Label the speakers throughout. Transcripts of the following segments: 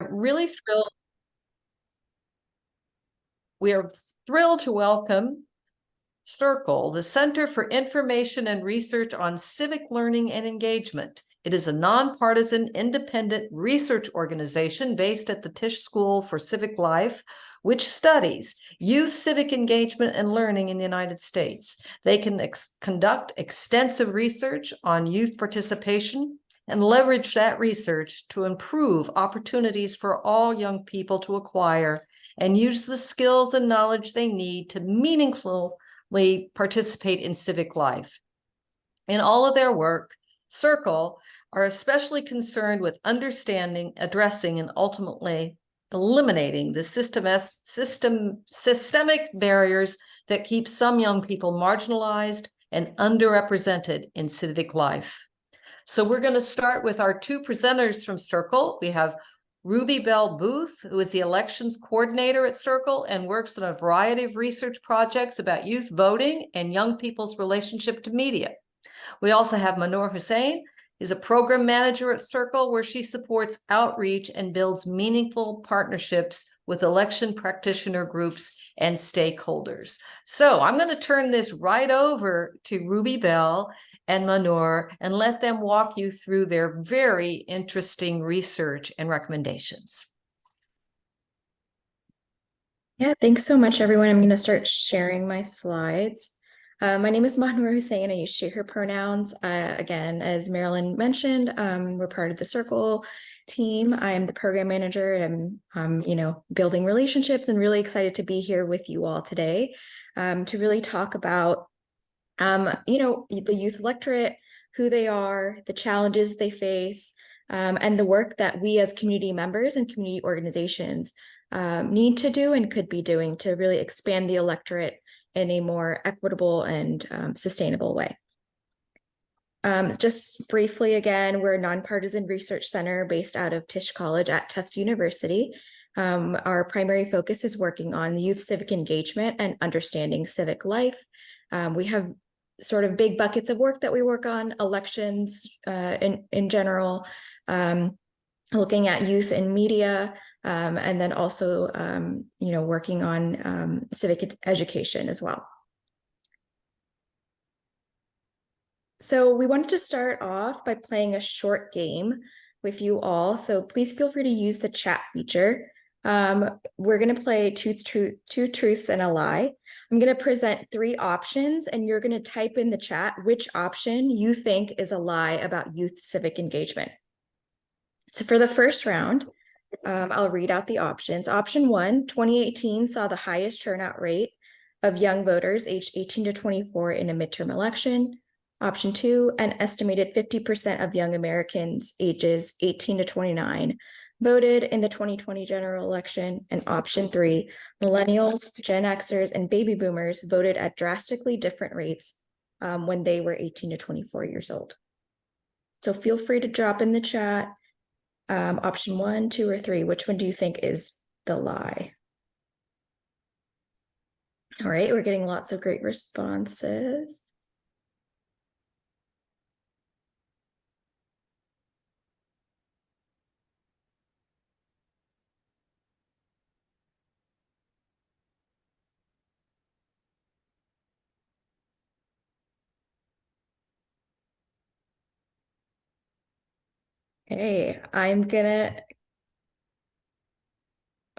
Speaker 1: Really thrilled. We are thrilled to welcome Circle, the Center for Information and Research on Civic Learning and Engagement. It is a nonpartisan, independent research organization based at the Tisch School for Civic Life, which studies youth civic engagement and learning in the United States. They can conduct extensive research on youth participation and leverage that research to improve opportunities for all young people to acquire and use the skills and knowledge they need to meaningfully participate in civic life. In all of their work, Circle are especially concerned with understanding, addressing, and ultimately eliminating the systemic barriers that keep some young people marginalized and underrepresented in civic life. So we're going to start with our two presenters from Circle. We have Ruby Bell Booth, who is the elections coordinator at Circle and works on a variety of research projects about youth voting and young people's relationship to media. We also have Mannoor Hussain, is a program manager at Circle, where she supports outreach and builds meaningful partnerships with election practitioner groups and stakeholders. So I'm going to turn this right over to Ruby Bell and Mannoor and let them walk you through their very interesting research and recommendations.
Speaker 2: Yeah, thanks so much, everyone. I'm going to start sharing my slides. My name is Mannoor Hussain. I use she, her pronouns. Again, as Marilyn mentioned, we're part of the Circle team. I am the program manager, and I'm building relationships and really excited to be here with you all today to really talk about the youth electorate, who they are, the challenges they face, and the work that we as community members and community organizations need to do and could be doing to really expand the electorate in a more equitable and sustainable way. Just briefly, again, we're a nonpartisan research center based out of Tisch College at Tufts University. Our primary focus is working on youth civic engagement and understanding civic life. We have sort of big buckets of work that we work on: elections in general, looking at youth and media, and then also, working on civic education as well. So we wanted to start off by playing a short game with you all. So please feel free to use the chat feature. We're going to play two truths and a lie. I'm going to present three options, and you're going to type in the chat which option you think is a lie about youth civic engagement. So for the first round, I'll read out the options. Option 1, 2018 saw the highest turnout rate of young voters aged 18 to 24 in a midterm election. Option 2, an estimated 50% of young Americans ages 18 to 29 voted in the 2020 general election. And option 3, millennials, Gen Xers, and baby boomers voted at drastically different rates when they were 18 to 24 years old. So feel free to drop in the chat. Option 1, 2, or 3, which one do you think is the lie? All right, we're getting lots of great responses. Hey, all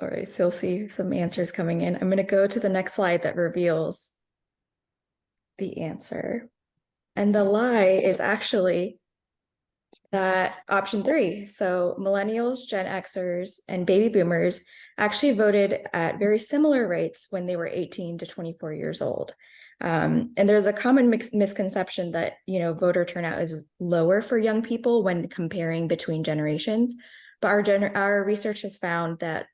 Speaker 2: right, so you'll see some answers coming in. I'm gonna go to the next slide that reveals the answer. And the lie is actually that option 3. So millennials, Gen Xers, and baby boomers actually voted at very similar rates when they were 18 to 24 years old. And there's a common misconception that, voter turnout is lower for young people when comparing between generations. But our research has found that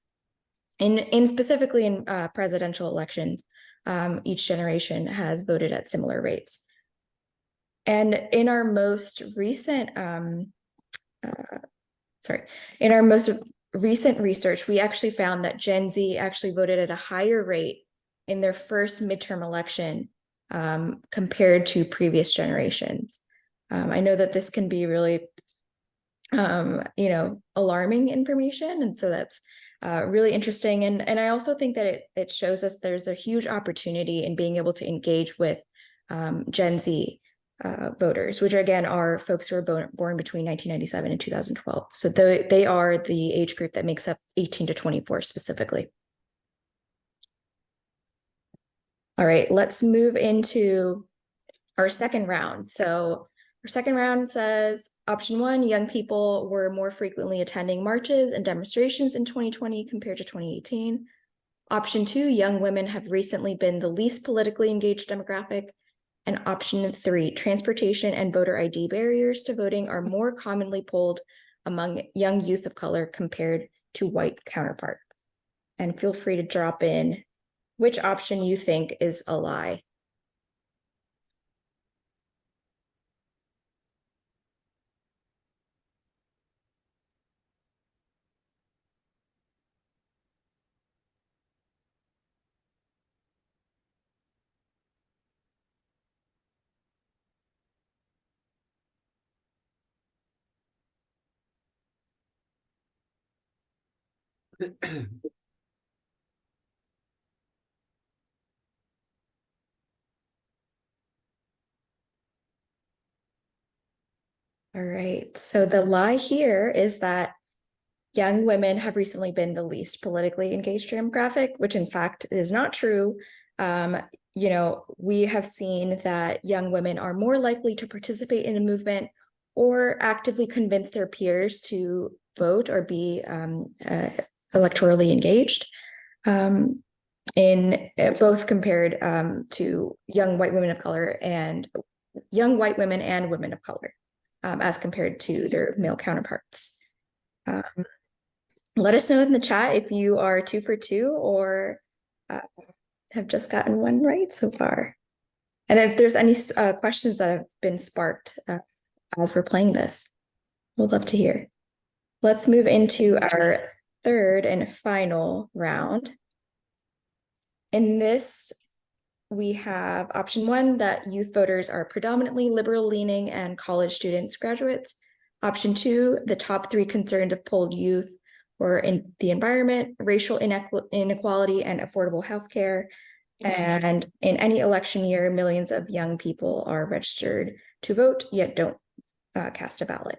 Speaker 2: specifically in presidential elections, each generation has voted at similar rates. And in our most recent, research, we actually found that Gen Z actually voted at a higher rate in their first midterm election compared to previous generations. I know that this can be really alarming information. And so that's really interesting. And I also think that it shows us there's a huge opportunity in being able to engage with Gen Z voters, which again are folks who were born between 1997 and 2012. So they are the age group that makes up 18 to 24 specifically. All right, let's move into our second round. So our second round says option 1, young people were more frequently attending marches and demonstrations in 2020 compared to 2018. Option 2, young women have recently been the least politically engaged demographic. And option 3, transportation and voter ID barriers to voting are more commonly polled among young youth of color compared to white counterparts. And feel free to drop in which option you think is a lie. All right, so the lie here is that young women have recently been the least politically engaged demographic, which in fact is not true. We have seen that young women are more likely to participate in a movement or actively convince their peers to vote or be electorally engaged. In both compared to young white women of color and young white women and women of color. As compared to their male counterparts. Let us know in the chat if you are 2 for 2 or have just gotten one right so far. And if there's any questions that have been sparked as we're playing this, we'd love to hear. Let's move into our third and final round. In this, we have option 1, that youth voters are predominantly liberal leaning and college students, graduates. Option 2, the top 3 concerns of polled youth were in the environment, racial inequality, and affordable healthcare. And in any election year, millions of young people are registered to vote, yet don't cast a ballot.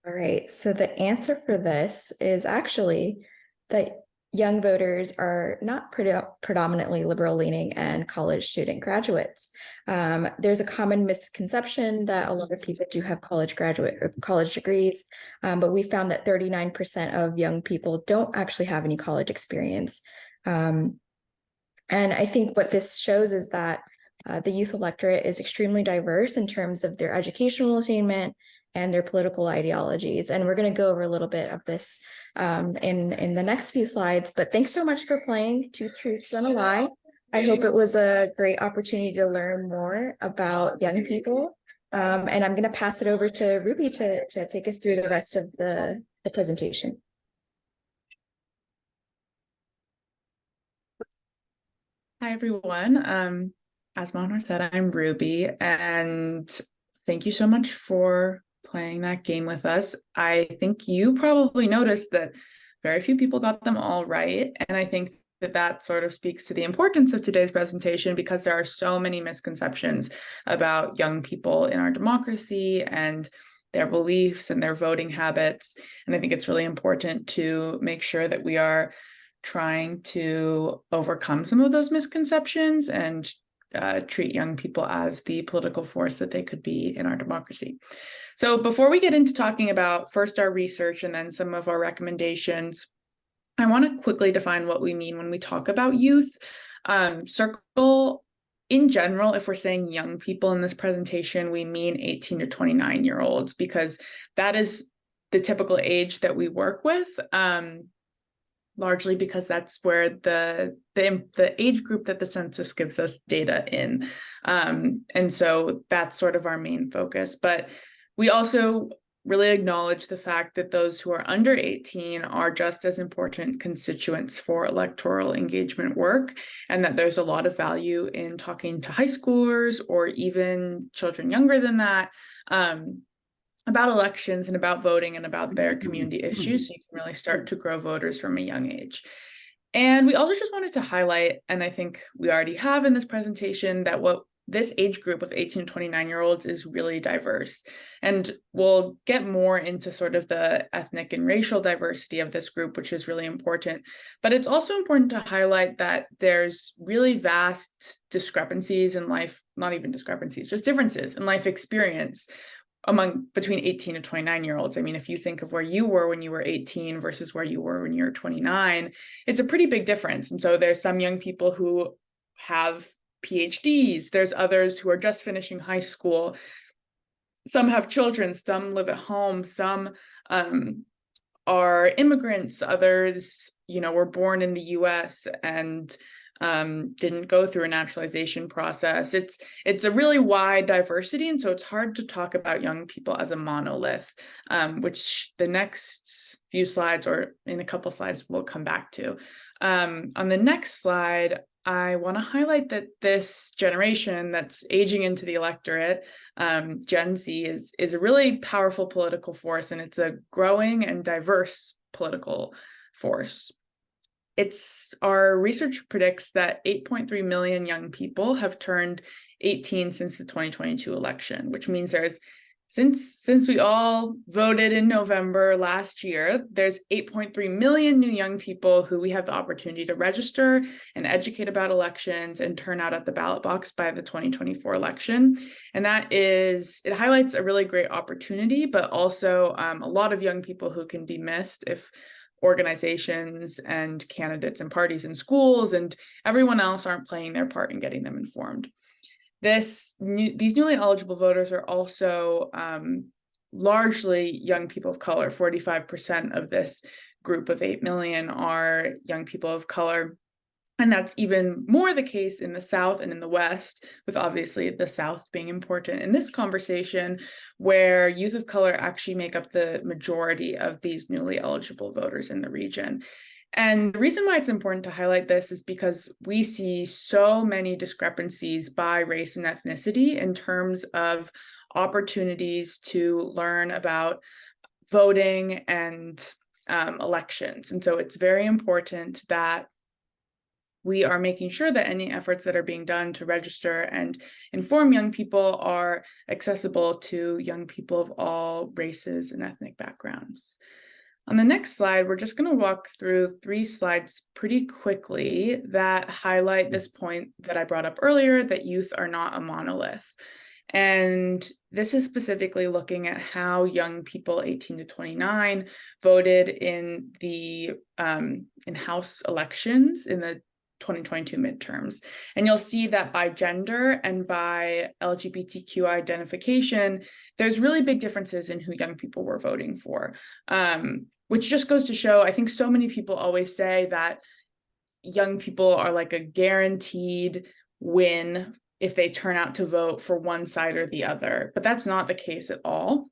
Speaker 2: All right, so the answer for this is actually that young voters are not predominantly liberal leaning and college student graduates. There's a common misconception that a lot of people do have college degrees, but we found that 39% of young people don't actually have any college experience. And I think what this shows is that the youth electorate is extremely diverse in terms of their educational attainment and their political ideologies. And we're going to go over a little bit of this in the next few slides. But thanks so much for playing Two Truths and a Lie. I hope it was a great opportunity to learn more about young people. And I'm going to pass it over to Ruby to take us through the rest of the presentation.
Speaker 3: Hi, everyone. As Mahnor said, I'm Ruby, and thank you so much for playing that game with us. I think you probably noticed that very few people got them all right, and I think that sort of speaks to the importance of today's presentation because there are so many misconceptions about young people in our democracy and their beliefs and their voting habits, and I think it's really important to make sure that we are trying to overcome some of those misconceptions and treat young people as the political force that they could be in our democracy. So before we get into talking about first our research and then some of our recommendations, I want to quickly define what we mean when we talk about youth. Circle, in general, if we're saying young people in this presentation, we mean 18 to 29-year-olds, because that is the typical age that we work with, largely because that's where the age group that the census gives us data in. And so that's sort of our main focus. But we also really acknowledge the fact that those who are under 18 are just as important constituents for electoral engagement work, and that there's a lot of value in talking to high schoolers or even children younger than that about elections and about voting and about their community issues. So you can really start to grow voters from a young age. And we also just wanted to highlight, and I think we already have in this presentation, that what this age group of 18 to 29-year-olds is really diverse. And we'll get more into sort of the ethnic and racial diversity of this group, which is really important. But it's also important to highlight that there's really vast discrepancies in life, not even discrepancies, just differences in life experience between 18 and 29-year-olds. I mean, if you think of where you were when you were 18 versus where you were when you were 29, it's a pretty big difference. And so there's some young people who have PhDs, there's others who are just finishing high school, some have children, some live at home, some are immigrants, others, were born in the US and didn't go through a naturalization process. It's a really wide diversity, and so it's hard to talk about young people as a monolith, which the next few slides, or in a couple slides, we'll come back to. On the next slide, I want to highlight that this generation that's aging into the electorate, Gen Z, is a really powerful political force, and it's a growing and diverse political force. Our research predicts that 8.3 million young people have turned 18 since the 2022 election, which means since we all voted in November last year, there's 8.3 million new young people who we have the opportunity to register and educate about elections and turn out at the ballot box by the 2024 election. And it highlights a really great opportunity, but also a lot of young people who can be missed if organizations and candidates and parties and schools and everyone else aren't playing their part in getting them informed. These newly eligible voters are also largely young people of color. 45% of this group of 8 million are young people of color. And that's even more the case in the South and in the West, with obviously the South being important in this conversation, where youth of color actually make up the majority of these newly eligible voters in the region. And the reason why it's important to highlight this is because we see so many discrepancies by race and ethnicity in terms of opportunities to learn about voting and elections. And so it's very important that we are making sure that any efforts that are being done to register and inform young people are accessible to young people of all races and ethnic backgrounds. On the next slide, we're just going to walk through 3 slides pretty quickly that highlight this point that I brought up earlier, that youth are not a monolith. And this is specifically looking at how young people 18 to 29 voted in the in House elections in the 2022 midterms. And you'll see that by gender and by LGBTQ identification, there's really big differences in who young people were voting for, which just goes to show, I think so many people always say that young people are like a guaranteed win if they turn out to vote for one side or the other, but that's not the case at all.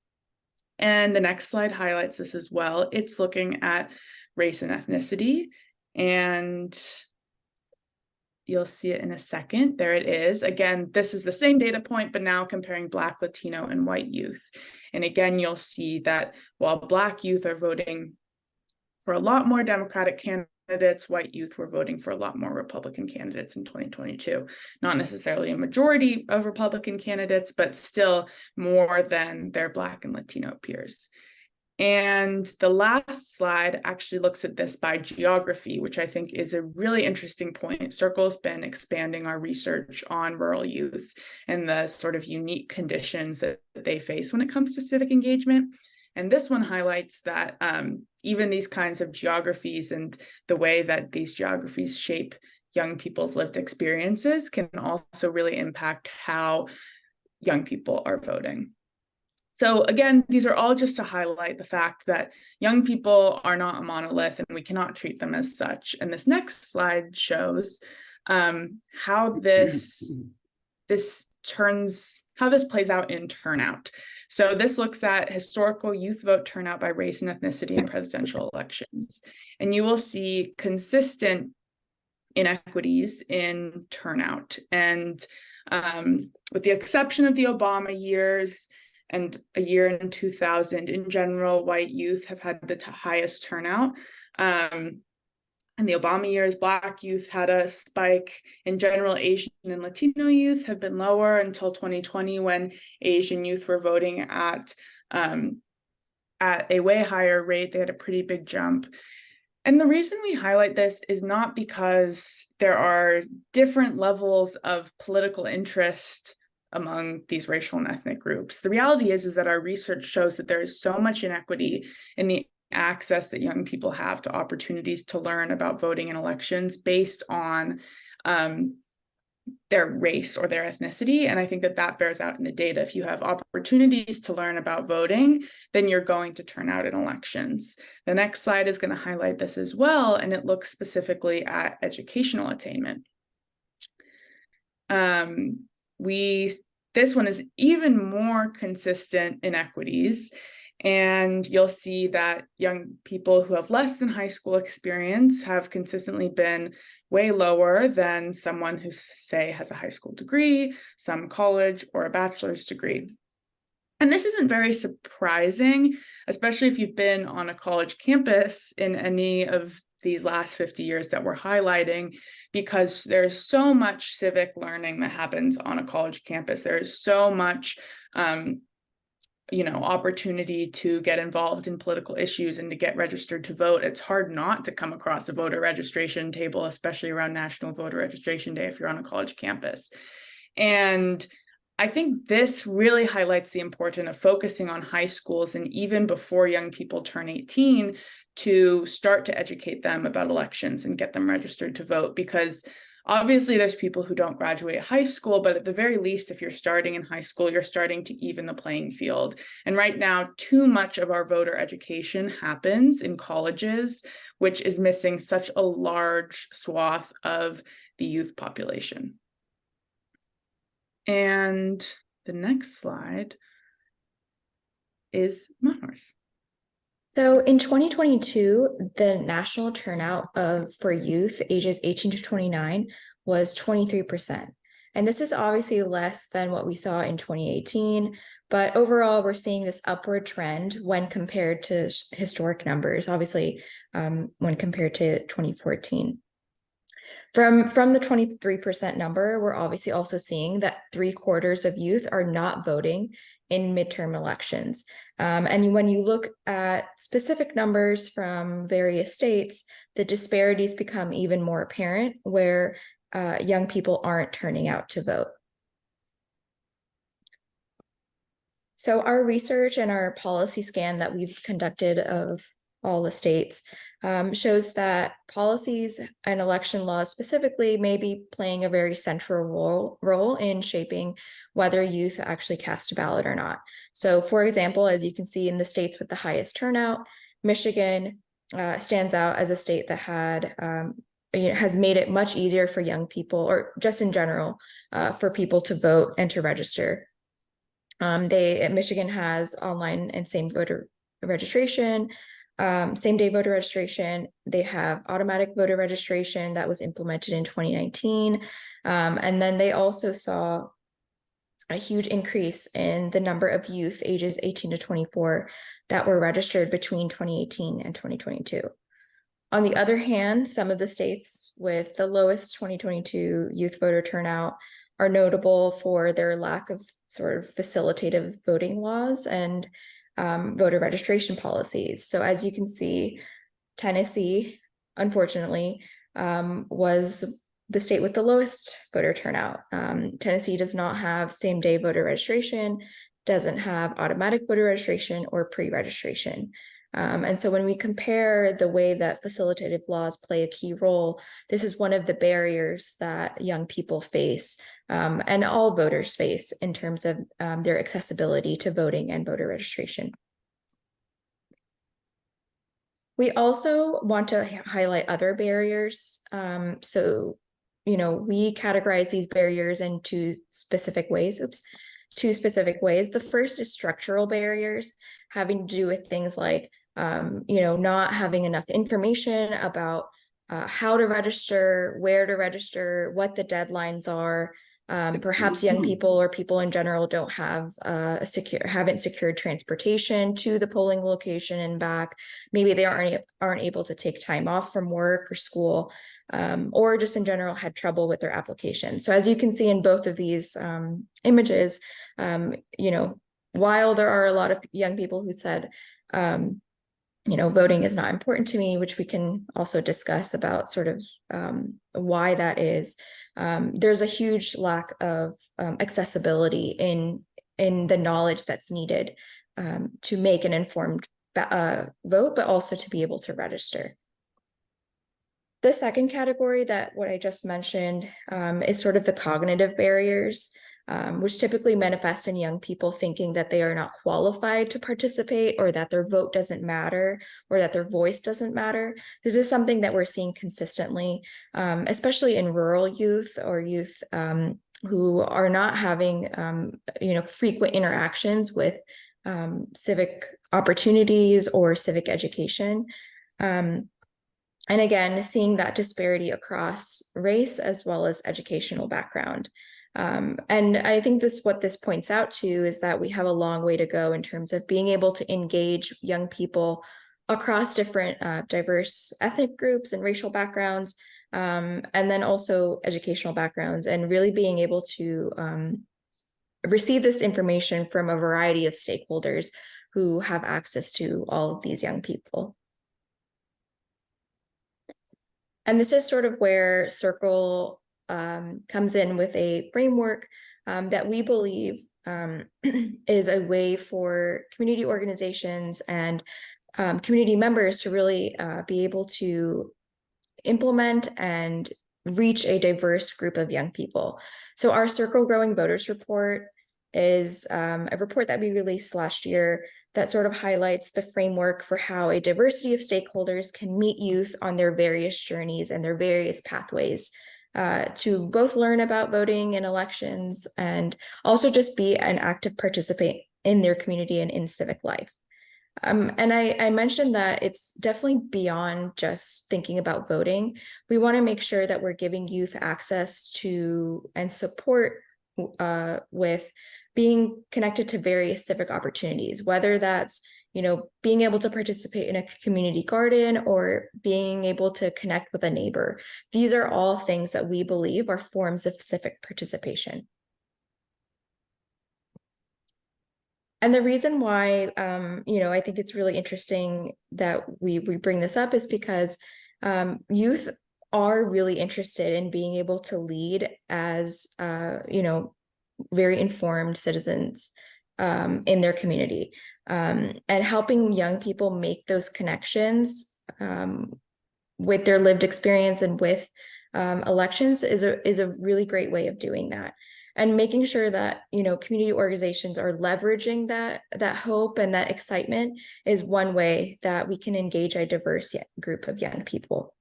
Speaker 3: And the next slide highlights this as well. It's looking at race and ethnicity, and you'll see it in a second. There it is. Again, this is the same data point, but now comparing Black, Latino, and white youth. And again, you'll see that while Black youth are voting for a lot more Democratic candidates, white youth were voting for a lot more Republican candidates in 2022. Not necessarily a majority of Republican candidates, but still more than their Black and Latino peers. And the last slide actually looks at this by geography, which I think is a really interesting point. Circle's been expanding our research on rural youth and the sort of unique conditions that they face when it comes to civic engagement. And this one highlights that even these kinds of geographies and the way that these geographies shape young people's lived experiences can also really impact how young people are voting. So again, these are all just to highlight the fact that young people are not a monolith and we cannot treat them as such. And this next slide shows how this plays out in turnout. So this looks at historical youth vote turnout by race and ethnicity in presidential elections. And you will see consistent inequities in turnout. And with the exception of the Obama years and a year in 2000, in general, white youth have had the highest turnout. In the Obama years, Black youth had a spike. In general, Asian and Latino youth have been lower until 2020, when Asian youth were voting at a way higher rate. They had a pretty big jump. And the reason we highlight this is not because there are different levels of political interest among these racial and ethnic groups. The reality is that our research shows that there is so much inequity in the access that young people have to opportunities to learn about voting in elections based on their race or their ethnicity. And I think that bears out in the data. If you have opportunities to learn about voting, then you're going to turn out in elections. The next slide is going to highlight this as well, and it looks specifically at educational attainment. This one is even more consistent inequities. And you'll see that young people who have less than high school experience have consistently been way lower than someone who, say, has a high school degree, some college, or a bachelor's degree. And this isn't very surprising, especially if you've been on a college campus in any of these last 50 years that we're highlighting, because there's so much civic learning that happens on a college campus. There's so much opportunity to get involved in political issues and to get registered to vote. It's hard not to come across a voter registration table, especially around National Voter Registration Day if you're on a college campus. And I think this really highlights the importance of focusing on high schools and even before young people turn 18 to start to educate them about elections and get them registered to vote, because obviously, there's people who don't graduate high school, but at the very least, if you're starting in high school, you're starting to even the playing field. And right now, too much of our voter education happens in colleges, which is missing such a large swath of the youth population. And the next slide is Mahnar's.
Speaker 2: So in 2022, the national turnout for youth ages 18 to 29 was 23%. And this is obviously less than what we saw in 2018, but overall, we're seeing this upward trend when compared to historic numbers, obviously, when compared to 2014. From the 23% number, we're obviously also seeing that 3/4 of youth are not voting in midterm elections. And when you look at specific numbers from various states, the disparities become even more apparent where young people aren't turning out to vote. So our research and our policy scan that we've conducted of all the states shows that policies and election laws specifically may be playing a very central role in shaping whether youth actually cast a ballot or not. So for example, as you can see in the states with the highest turnout, Michigan stands out as a state that has made it much easier for young people, or just in general, for people to vote and to register. Michigan has online and same voter registration, same-day voter registration. They have automatic voter registration that was implemented in 2019. And then they also saw a huge increase in the number of youth ages 18 to 24 that were registered between 2018 and 2022. On the other hand, some of the states with the lowest 2022 youth voter turnout are notable for their lack of sort of facilitative voting laws and voter registration policies. So as you can see, Tennessee, unfortunately, was the state with the lowest voter turnout. Tennessee does not have same-day voter registration, doesn't have automatic voter registration or pre-registration. And so when we compare the way that facilitative laws play a key role, this is one of the barriers that young people face and all voters face in terms of their accessibility to voting and voter registration. We also want to highlight other barriers. So, we categorize these barriers in two specific ways. The first is structural barriers, having to do with things like, not having enough information about how to register, where to register, what the deadlines are. Perhaps young people or people in general don't have haven't secured transportation to the polling location and back. Maybe they aren't able to take time off from work or school, or just in general had trouble with their application. So as you can see in both of these images, while there are a lot of young people who said, voting is not important to me, which we can also discuss about sort of why that is. There's a huge lack of accessibility in the knowledge that's needed to make an informed vote, but also to be able to register. The second category, that what I just mentioned, is sort of the cognitive barriers, which typically manifest in young people thinking that they are not qualified to participate, or that their vote doesn't matter, or that their voice doesn't matter. This is something that we're seeing consistently, especially in rural youth or youth who are not having, frequent interactions with civic opportunities or civic education. And again, seeing that disparity across race as well as educational background. And I think what this points out to is that we have a long way to go in terms of being able to engage young people across different diverse ethnic groups and racial backgrounds, and then also educational backgrounds, and really being able to receive this information from a variety of stakeholders who have access to all of these young people. And this is sort of where Circle comes in with a framework that we believe is a way for community organizations and community members to really be able to implement and reach a diverse group of young people. So our Circle Growing Voters Report is a report that we released last year that sort of highlights the framework for how a diversity of stakeholders can meet youth on their various journeys and their various pathways to both learn about voting and elections, and also just be an active participant in their community and in civic life. And I mentioned that it's definitely beyond just thinking about voting. We want to make sure that we're giving youth access to and support with being connected to various civic opportunities, whether that's being able to participate in a community garden or being able to connect with a neighbor. These are all things that we believe are forms of civic participation. And the reason why, I think it's really interesting that we bring this up is because youth are really interested in being able to lead as, very informed citizens in their community. And helping young people make those connections with their lived experience and with elections is a really great way of doing that. And making sure that community organizations are leveraging that hope and that excitement is one way that we can engage a diverse group of young people.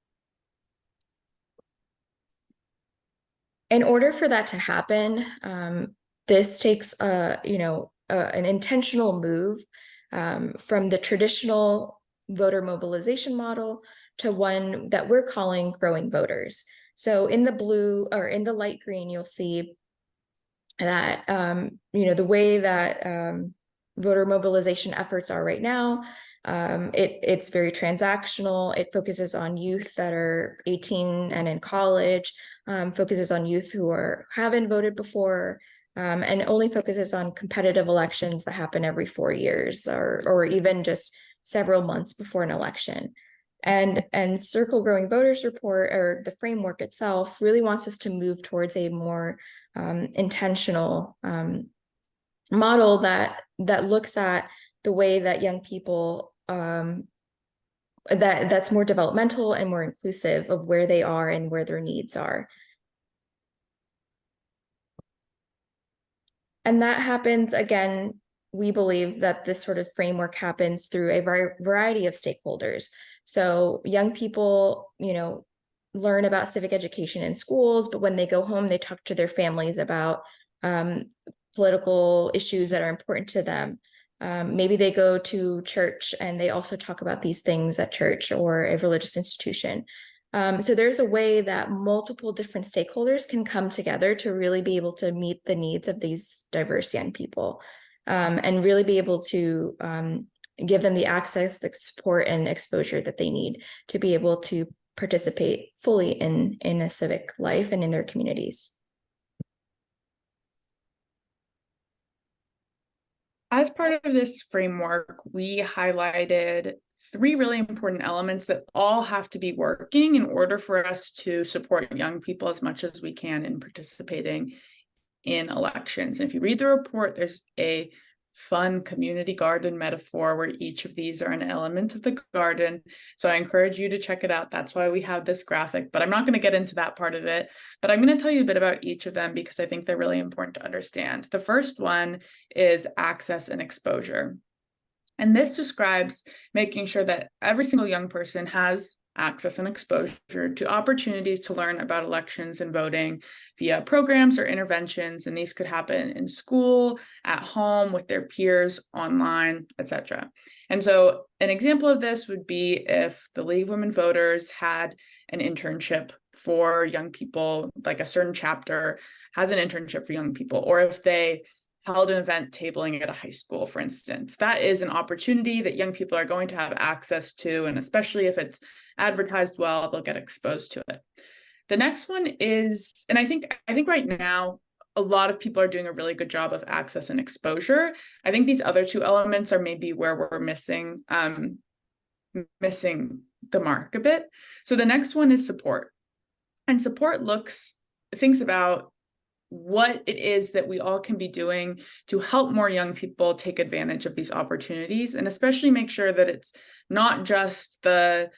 Speaker 2: In order for that to happen, this takes an intentional move from the traditional voter mobilization model to one that we're calling growing voters. So in the blue or in the light green, you'll see that the way that voter mobilization efforts are right now, it's very transactional. It focuses on youth that are 18 and in college, focuses on youth who haven't voted before, and only focuses on competitive elections that happen every 4 years or even just several months before an election. And Circle Growing Voters Report, or the framework itself, really wants us to move towards a more intentional model that looks at the way that young people that's more developmental and more inclusive of where they are and where their needs are. And that happens, again, we believe that this sort of framework happens through a variety of stakeholders. So young people, learn about civic education in schools, but when they go home, they talk to their families about political issues that are important to them. Maybe they go to church and they also talk about these things at church or a religious institution. So there's a way that multiple different stakeholders can come together to really be able to meet the needs of these diverse young people, and really be able to give them the access, the support, and exposure that they need to be able to participate fully in a civic life and in their communities.
Speaker 3: As part of this framework, we highlighted 3 really important elements that all have to be working in order for us to support young people as much as we can in participating in elections. And if you read the report, there's a fun community garden metaphor where each of these are an element of the garden. So I encourage you to check it out. That's why we have this graphic, but I'm not going to get into that part of it. But I'm going to tell you a bit about each of them because I think they're really important to understand. The first one is access and exposure. And this describes making sure that every single young person has access and exposure to opportunities to learn about elections and voting via programs or interventions. And these could happen in school, at home, with their peers, online, etc. And so an example of this would be if the League of Women Voters had an internship for young people, like a certain chapter has an internship for young people, or if they held an event tabling at a high school, for instance. That is an opportunity that young people are going to have access to, and especially if it's advertised well, they'll get exposed to it. The next one is, and I think right now, a lot of people are doing a really good job of access and exposure. I think these other 2 elements are maybe where we're missing the mark a bit. So the next one is support. And support thinks about what it is that we all can be doing to help more young people take advantage of these opportunities, and especially make sure that it's not just the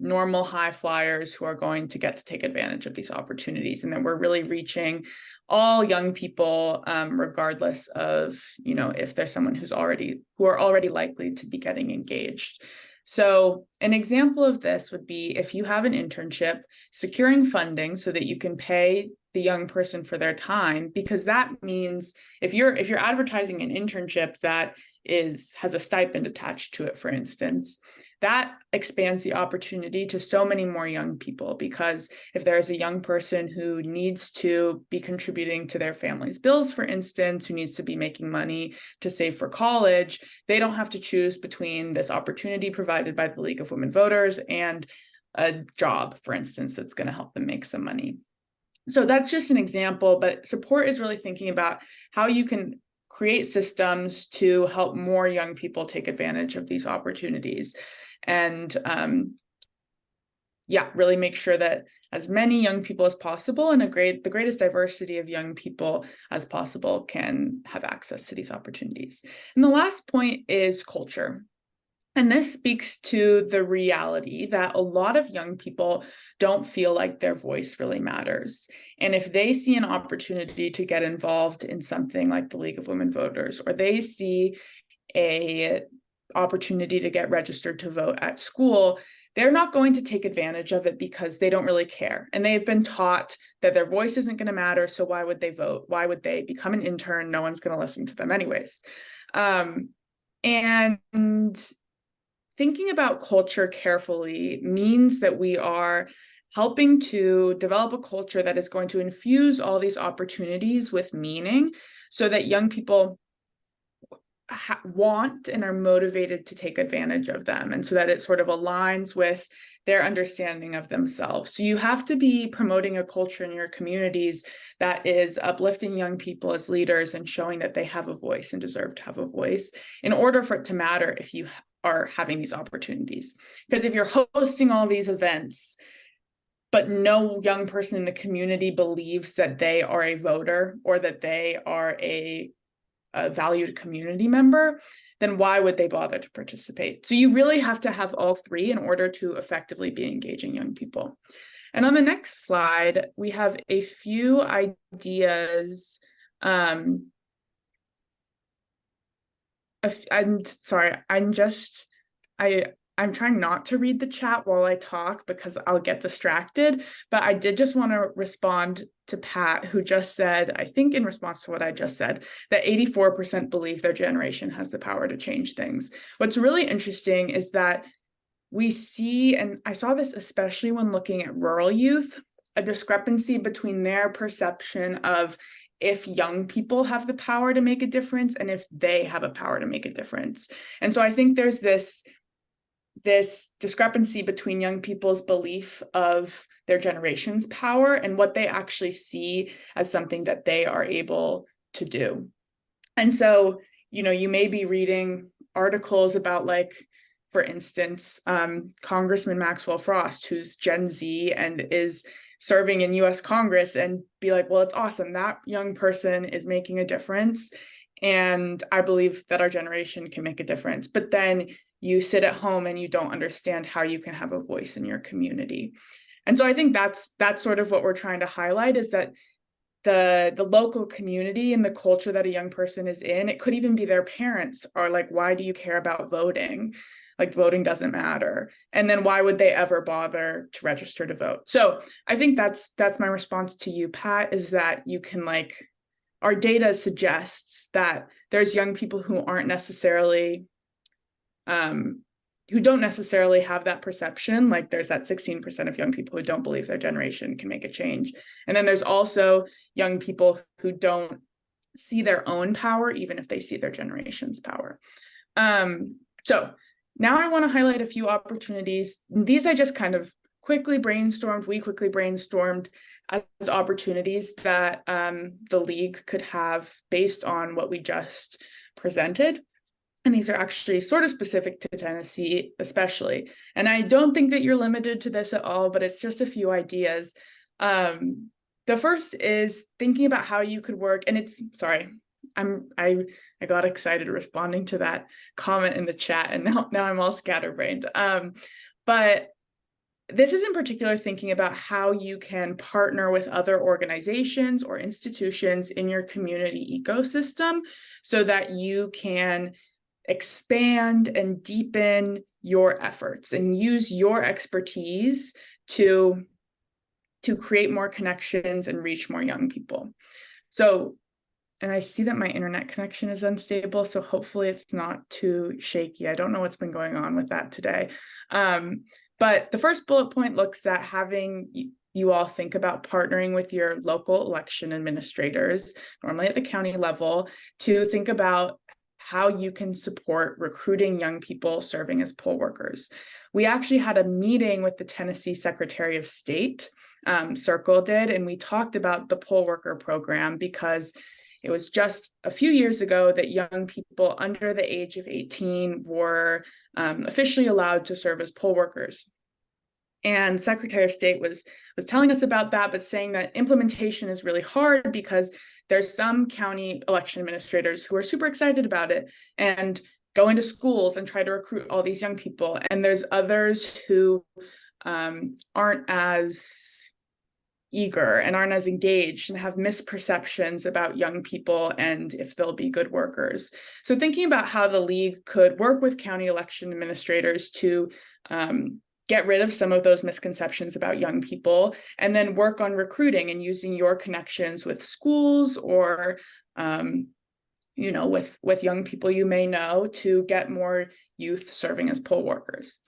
Speaker 3: normal high flyers who are going to get to take advantage of these opportunities, and that we're really reaching all young people, regardless of, if there's someone who are already likely to be getting engaged. So an example of this would be if you have an internship, securing funding so that you can pay the young person for their time, because that means if you're advertising an internship that has a stipend attached to it, for instance, that expands the opportunity to so many more young people. Because if there's a young person who needs to be contributing to their family's bills, for instance, who needs to be making money to save for college, they don't have to choose between this opportunity provided by the League of Women Voters and a job, for instance, that's going to help them make some money. So that's just an example, but support is really thinking about how you can create systems to help more young people take advantage of these opportunities. And really make sure that as many young people as possible and the greatest diversity of young people as possible can have access to these opportunities. And the last point is culture. And this speaks to the reality that a lot of young people don't feel like their voice really matters. And if they see an opportunity to get involved in something like the League of Women Voters, or they see an opportunity to get registered to vote at school, they're not going to take advantage of it because they don't really care. And they've been taught that their voice isn't going to matter. So why would they vote? Why would they become an intern? No one's going to listen to them anyways. And thinking about culture carefully means that we are helping to develop a culture that is going to infuse all these opportunities with meaning so that young people want and are motivated to take advantage of them, and so that it sort of aligns with their understanding of themselves. So you have to be promoting a culture in your communities that is uplifting young people as leaders and showing that they have a voice and deserve to have a voice in order for it to matter if you are having these opportunities. Because if you're hosting all these events, but no young person in the community believes that they are a voter or that they are a valued community member, then why would they bother to participate? So you really have to have all 3 in order to effectively be engaging young people. And on the next slide, we have a few ideas I'm sorry, I'm trying not to read the chat while I talk because I'll get distracted, but I did just want to respond to Pat, who just said, I think in response to what I just said, that 84% believe their generation has the power to change things. What's really interesting is that we see, and I saw this especially when looking at rural youth, a discrepancy between their perception of if young people have the power to make a difference and if they have a power to make a difference. And so I think there's this discrepancy between young people's belief of their generation's power and what they actually see as something that they are able to do. And so, you may be reading articles about, like, for instance, Congressman Maxwell Frost, who's Gen Z and is serving in US Congress, and be like, well, it's awesome. That young person is making a difference. And I believe that our generation can make a difference. But then you sit at home and you don't understand how you can have a voice in your community. And so I think that's sort of what we're trying to highlight, is that the local community and the culture that a young person is in, it could even be their parents are like, why do you care about voting? Like, voting doesn't matter. And then why would they ever bother to register to vote? So I think that's my response to you, Pat, is that you can, like, our data suggests that there's young people who aren't necessarily, who don't necessarily have that perception. Like, there's that 16% of young people who don't believe their generation can make a change. And then there's also young people who don't see their own power, even if they see their generation's power. So now I want to highlight a few opportunities. These I just kind of we quickly brainstormed as opportunities that the league could have based on what we just presented. And these are actually sort of specific to Tennessee, especially. And I don't think that you're limited to this at all, but it's just a few ideas. The first is thinking about how you could work, and I got excited responding to that comment in the chat, and now I'm all scatterbrained. But this is in particular thinking about how you can partner with other organizations or institutions in your community ecosystem so that you can expand and deepen your efforts and use your expertise to create more connections and reach more young people. So, and I see that my internet connection is unstable, so hopefully it's not too shaky. I don't know what's been going on with that today. But the first bullet point looks at having you all think about partnering with your local election administrators, normally at the county level, to think about how you can support recruiting young people serving as poll workers. We actually had a meeting with the Tennessee Secretary of State, Circle did, and we talked about the poll worker program because it was just a few years ago that young people under the age of 18 were officially allowed to serve as poll workers. And Secretary of State was telling us about that, but saying that implementation is really hard because there's some county election administrators who are super excited about it and go into schools and try to recruit all these young people. And there's others who aren't as eager and aren't as engaged and have misperceptions about young people and if they'll be good workers. So thinking about how the league could work with county election administrators to get rid of some of those misconceptions about young people, and then work on recruiting and using your connections with schools or with young people you may know to get more youth serving as poll workers.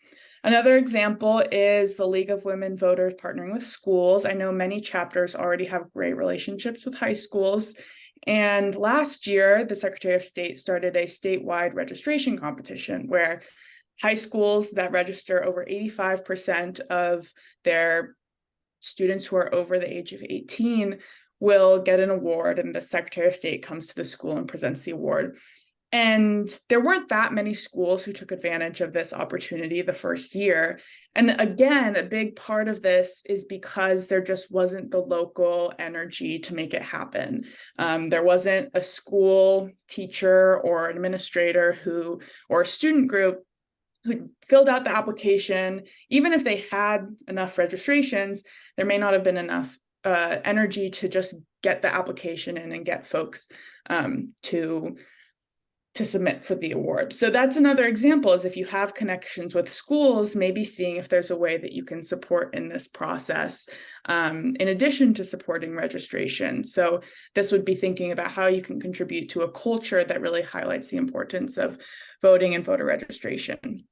Speaker 3: Another example is the League of Women Voters partnering with schools. I know many chapters already have great relationships with high schools. And last year, the Secretary of State started a statewide registration competition where high schools that register over 85% of their students who are over the age of 18 will get an award, and the Secretary of State comes to the school and presents the award. And there weren't that many schools who took advantage of this opportunity the first year. And again, a big part of this is because there just wasn't the local energy to make it happen. There wasn't a school teacher or administrator or a student group who filled out the application. Even if they had enough registrations, there may not have been enough energy to just get the application in and get folks to to submit for the award. So that's another example, is if you have connections with schools, maybe seeing if there's a way that you can support in this process, in addition to supporting registration. So this would be thinking about how you can contribute to a culture that really highlights the importance of voting and voter registration.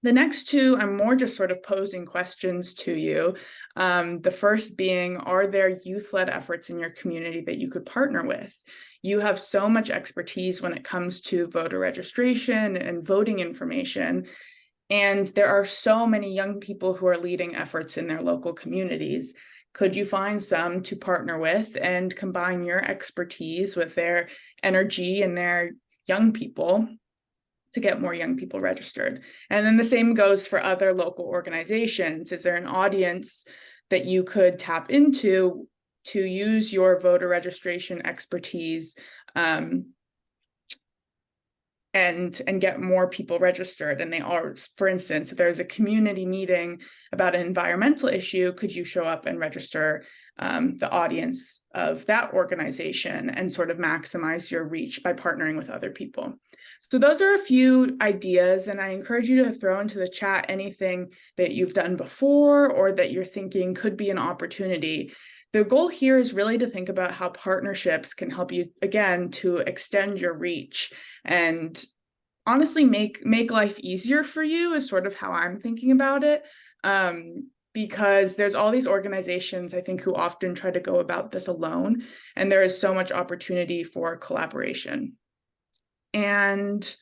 Speaker 3: The next two, I'm more just sort of posing questions to you. The first being, are there youth-led efforts in your community that you could partner with? You have so much expertise when it comes to voter registration and voting information. And there are so many young people who are leading efforts in their local communities. Could you find some to partner with and combine your expertise with their energy and their young people to get more young people registered? And then the same goes for other local organizations. Is there an audience that you could tap into to use your voter registration expertise and get more people registered? And they are, for instance, if there's a community meeting about an environmental issue, could you show up and register the audience of that organization and sort of maximize your reach by partnering with other people? So those are a few ideas, and I encourage you to throw into the chat anything that you've done before or that you're thinking could be an opportunity. The goal here is really to think about how partnerships can help you, again, to extend your reach and honestly make life easier for you, is sort of how I'm thinking about it. Because there's all these organizations, I think, who often try to go about this alone, and there is so much opportunity for collaboration. And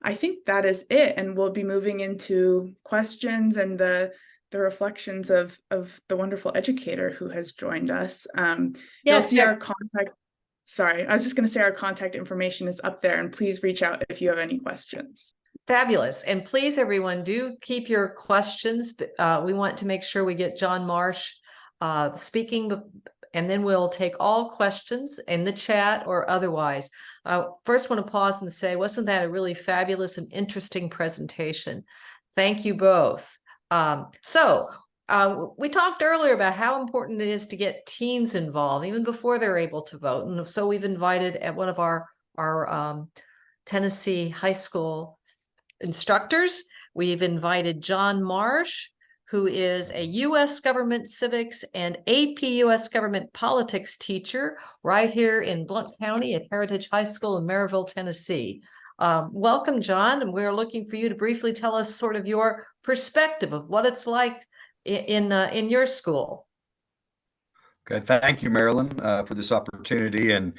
Speaker 3: I think that is it. And we'll be moving into questions and the reflections of the wonderful educator who has joined us. You'll
Speaker 1: Yes,
Speaker 3: see our contact. Sorry, I was just going to say our contact information is up there, and please reach out if you have any questions.
Speaker 1: fabulous. And please, everyone, do keep your questions. We want to make sure we get John Marsh speaking, and then we'll take all questions in the chat or otherwise. First, want to pause and say, wasn't that a really fabulous and interesting presentation? Thank you both. We talked earlier about how important it is to get teens involved even before they're able to vote. And so we've invited at one of our Tennessee high school instructors, we've invited John Marsh, who is a U.S. government civics and AP U.S. government politics teacher right here in Blount County at Heritage High School in Maryville, Tennessee. Welcome, John, and we're looking for you to briefly tell us sort of your perspective of what it's like in your school.
Speaker 4: Okay, thank you, Marilyn, for this opportunity, and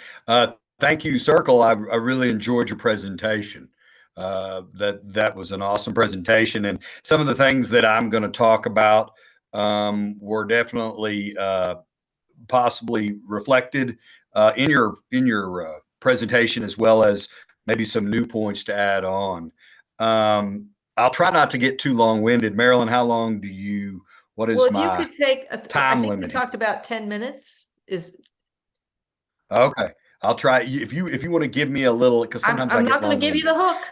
Speaker 4: thank you, Circle. I really enjoyed your presentation. That was an awesome presentation, and some of the things that I'm going to talk about were definitely possibly reflected in your presentation, as well as maybe some new points to add on. I'll try not to get too long-winded. Marilyn, how long do you? What is
Speaker 1: well,
Speaker 4: my
Speaker 1: you could take
Speaker 4: time
Speaker 1: I think
Speaker 4: limit?
Speaker 1: we talked about 10 minutes. Is
Speaker 4: okay. I'll try. If you want to give me a little, because sometimes
Speaker 1: I'm
Speaker 4: I
Speaker 1: not
Speaker 4: get
Speaker 1: going to give you the hook.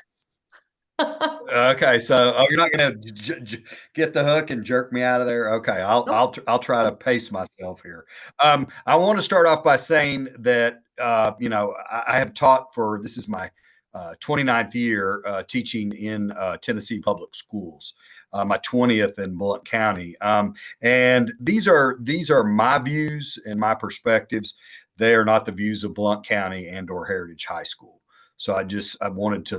Speaker 4: Okay, so you're not going to get the hook and jerk me out of there. Okay, I'll try to pace myself here. I want to start off by saying that I have taught for, this is my 29th year teaching in Tennessee public schools. My 20th in Blount County, and these are my views and my perspectives. They are not the views of Blount County and/or Heritage High School. So I wanted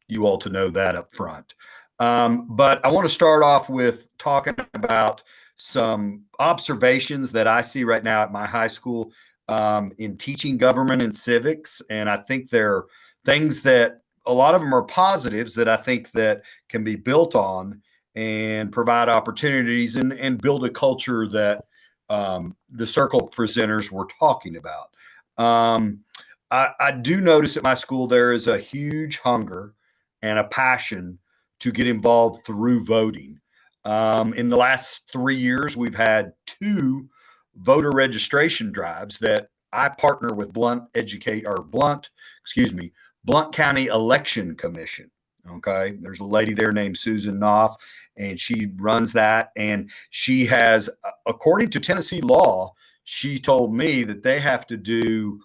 Speaker 4: you all to know that up front. But I want to start off with talking about some observations that I see right now at my high school in teaching government and civics, and I think there are things that a lot of them are positives that I think that can be built on and provide opportunities and build a culture that the Circle presenters were talking about. I do notice at my school there is a huge hunger and a passion to get involved through voting. In the last 3 years, we've had 2 voter registration drives that I partner with Blount County Election Commission. Okay, there's a lady there named Susan Knopf, and she runs that. And she has, according to Tennessee law, she told me that they have to do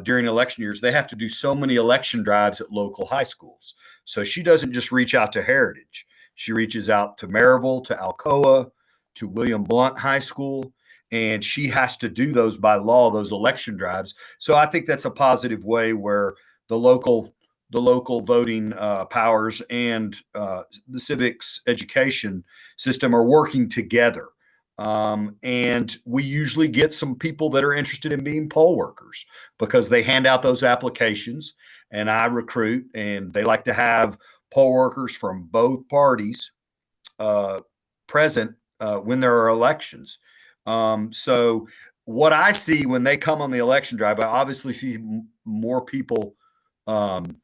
Speaker 4: during election years, they have to do so many election drives at local high schools. So she doesn't just reach out to Heritage. She reaches out to Maryville, to Alcoa, to William Blount High School, and she has to do those by law, those election drives. So I think that's a positive way where the local voting powers and the civics education system are working together. And we usually get some people that are interested in being poll workers because they hand out those applications and I recruit, and they like to have poll workers from both parties present when there are elections. So what I see when they come on the election drive, I obviously see more people wanting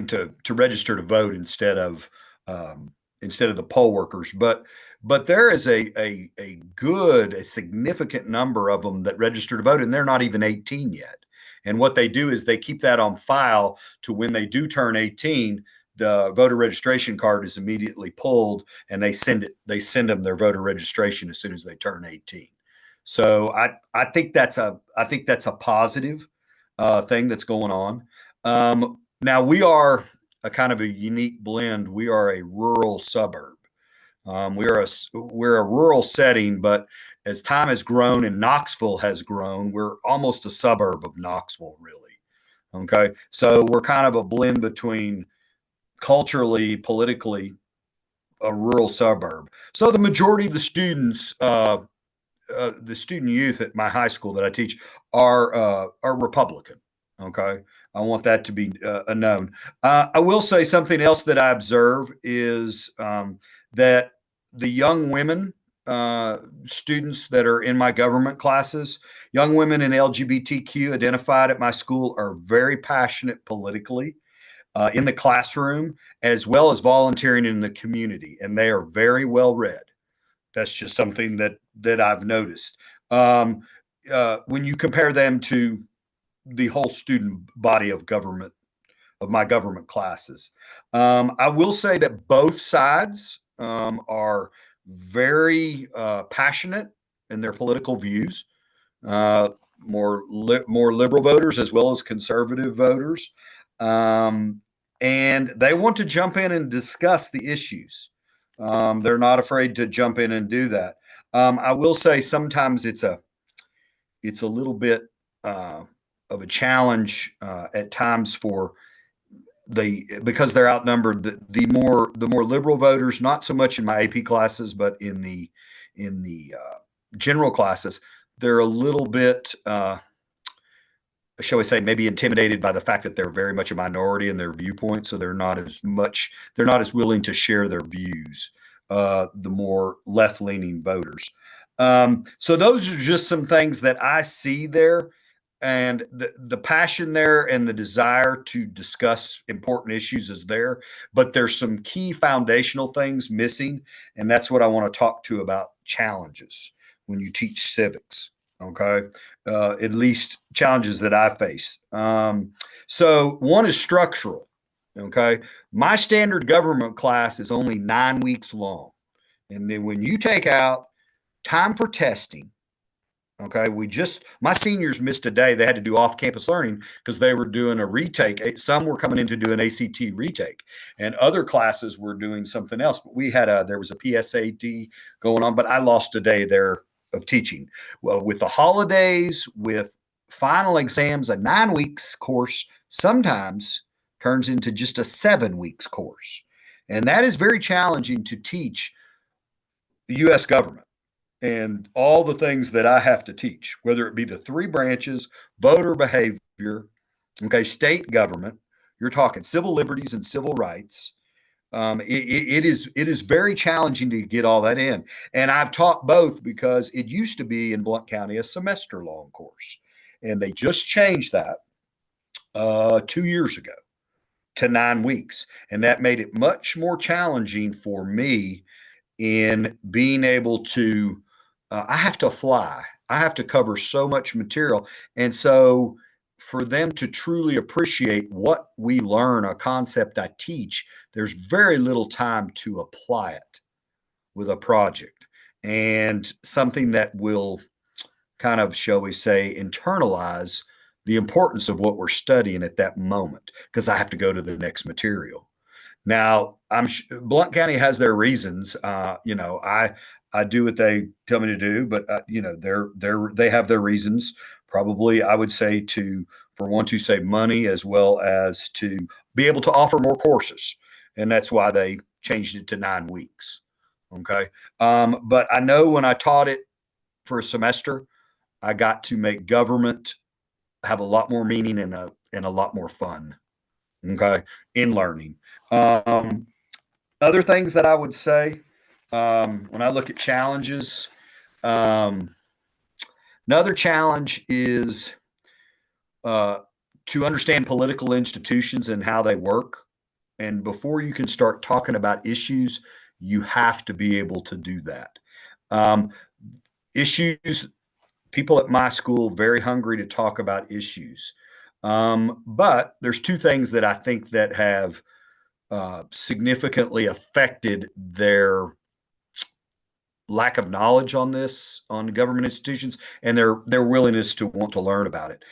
Speaker 4: to register to vote instead of the poll workers. But there is a significant number of them that register to vote, and they're not even 18 yet. And what they do is they keep that on file to when they do turn 18, the voter registration card is immediately pulled, and they send them their voter registration as soon as they turn 18. So I think that's a positive thing that's going on. Now we are a kind of a unique blend. We are a rural suburb. We're a rural setting, but as time has grown and Knoxville has grown, we're almost a suburb of Knoxville, really. Okay, so we're kind of a blend between culturally, politically, a rural suburb. So the majority of the students, the student youth at my high school that I teach, are Republican. Okay, I want that to be known. I will say something else that I observe is that the young women students that are in my government classes, young women and LGBTQ identified at my school, are very passionate politically in the classroom, as well as volunteering in the community, and they are very well read. That's just something that I've noticed. When you compare them to the whole student body of government, of my government classes, I will say that both sides are very passionate in their political views. More liberal voters as well as conservative voters, and they want to jump in and discuss the issues. They're not afraid to jump in and do that. I will say sometimes it's a little bit of a challenge at times for because they're outnumbered. The more liberal voters, not so much in my AP classes, but in the general classes, they're a little bit, shall we say, maybe intimidated by the fact that they're very much a minority in their viewpoint. So they're not as willing to share their views. The more left-leaning voters. So those are just some things that I see there. And the passion there and the desire to discuss important issues is there, but there's some key foundational things missing, and that's what I want to talk to about challenges when you teach civics. Okay, at least challenges that I face. So one is structural. Okay, my standard government class is only 9 weeks long, and then when you take out time for testing. Okay, my seniors missed a day. They had to do off-campus learning because they were doing a retake. Some were coming in to do an ACT retake, and other classes were doing something else. But there was a PSAT going on, but I lost a day there of teaching. Well, with the holidays, with final exams, a 9 weeks course sometimes turns into just a 7 weeks course. And that is very challenging to teach the U.S. government and all the things that I have to teach, whether it be the 3 branches, voter behavior, okay, state government, you're talking civil liberties and civil rights. It is very challenging to get all that in. And I've taught both because it used to be in Blount County a semester long course. And they just changed that 2 years ago to 9 weeks. And that made it much more challenging for me in being able to, I have to fly. I have to cover so much material. And so for them to truly appreciate what we learn, a concept I teach, there's very little time to apply it with a project and something that will kind of, shall we say, internalize the importance of what we're studying at that moment, because I have to go to the next material. Now, Blount County has their reasons. I do what they tell me to do, but they have their reasons. Probably, I would say for one, to save money, as well as to be able to offer more courses, and that's why they changed it to 9 weeks. Okay, but I know when I taught it for a semester, I got to make government have a lot more meaning and a lot more fun. Okay, in learning. Other things that I would say, when I look at challenges, another challenge is to understand political institutions and how they work. And before you can start talking about issues, you have to be able to do that. Issues, people at my school, very hungry to talk about issues. But there's two things that I think that have significantly affected their lack of knowledge on government institutions, and their willingness to want to learn about it.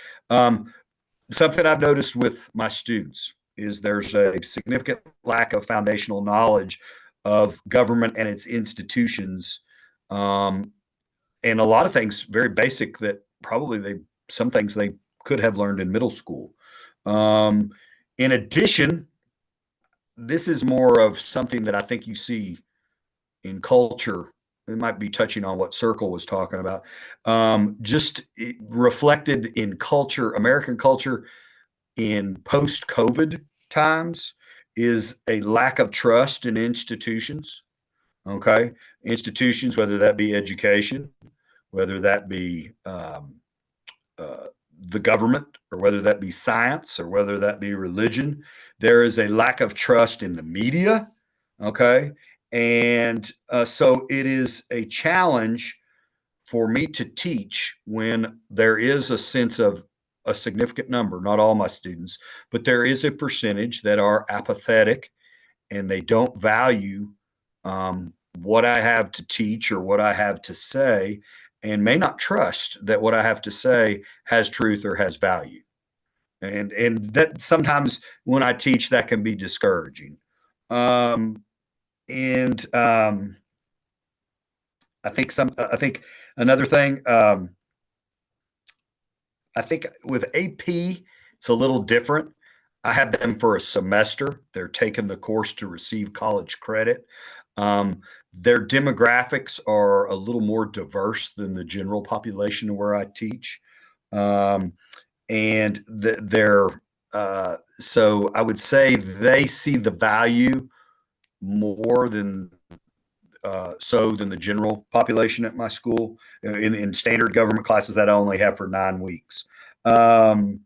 Speaker 4: Something I've noticed with my students is there's a significant lack of foundational knowledge of government and its institutions, and a lot of things very basic that probably some things they could have learned in middle school. In addition, this is more of something that I think you see in culture. It might be touching on what Circle was talking about. Just reflected in culture, American culture in post-COVID times, is a lack of trust in institutions. Okay, institutions, whether that be education, whether that be the government, or whether that be science, or whether that be religion. There is a lack of trust in the media. Okay. And so it is a challenge for me to teach when there is a sense of a significant number, not all my students, but there is a percentage that are apathetic and they don't value what I have to teach or what I have to say, and may not trust that what I have to say has truth or has value. And that sometimes when I teach, that can be discouraging. I think another thing, I think with AP, it's a little different. I have them for a semester. They're taking the course to receive college credit. Their demographics are a little more diverse than the general population where I teach. So I would say they see the value more than the general population at my school in standard government classes that I only have for 9 weeks. And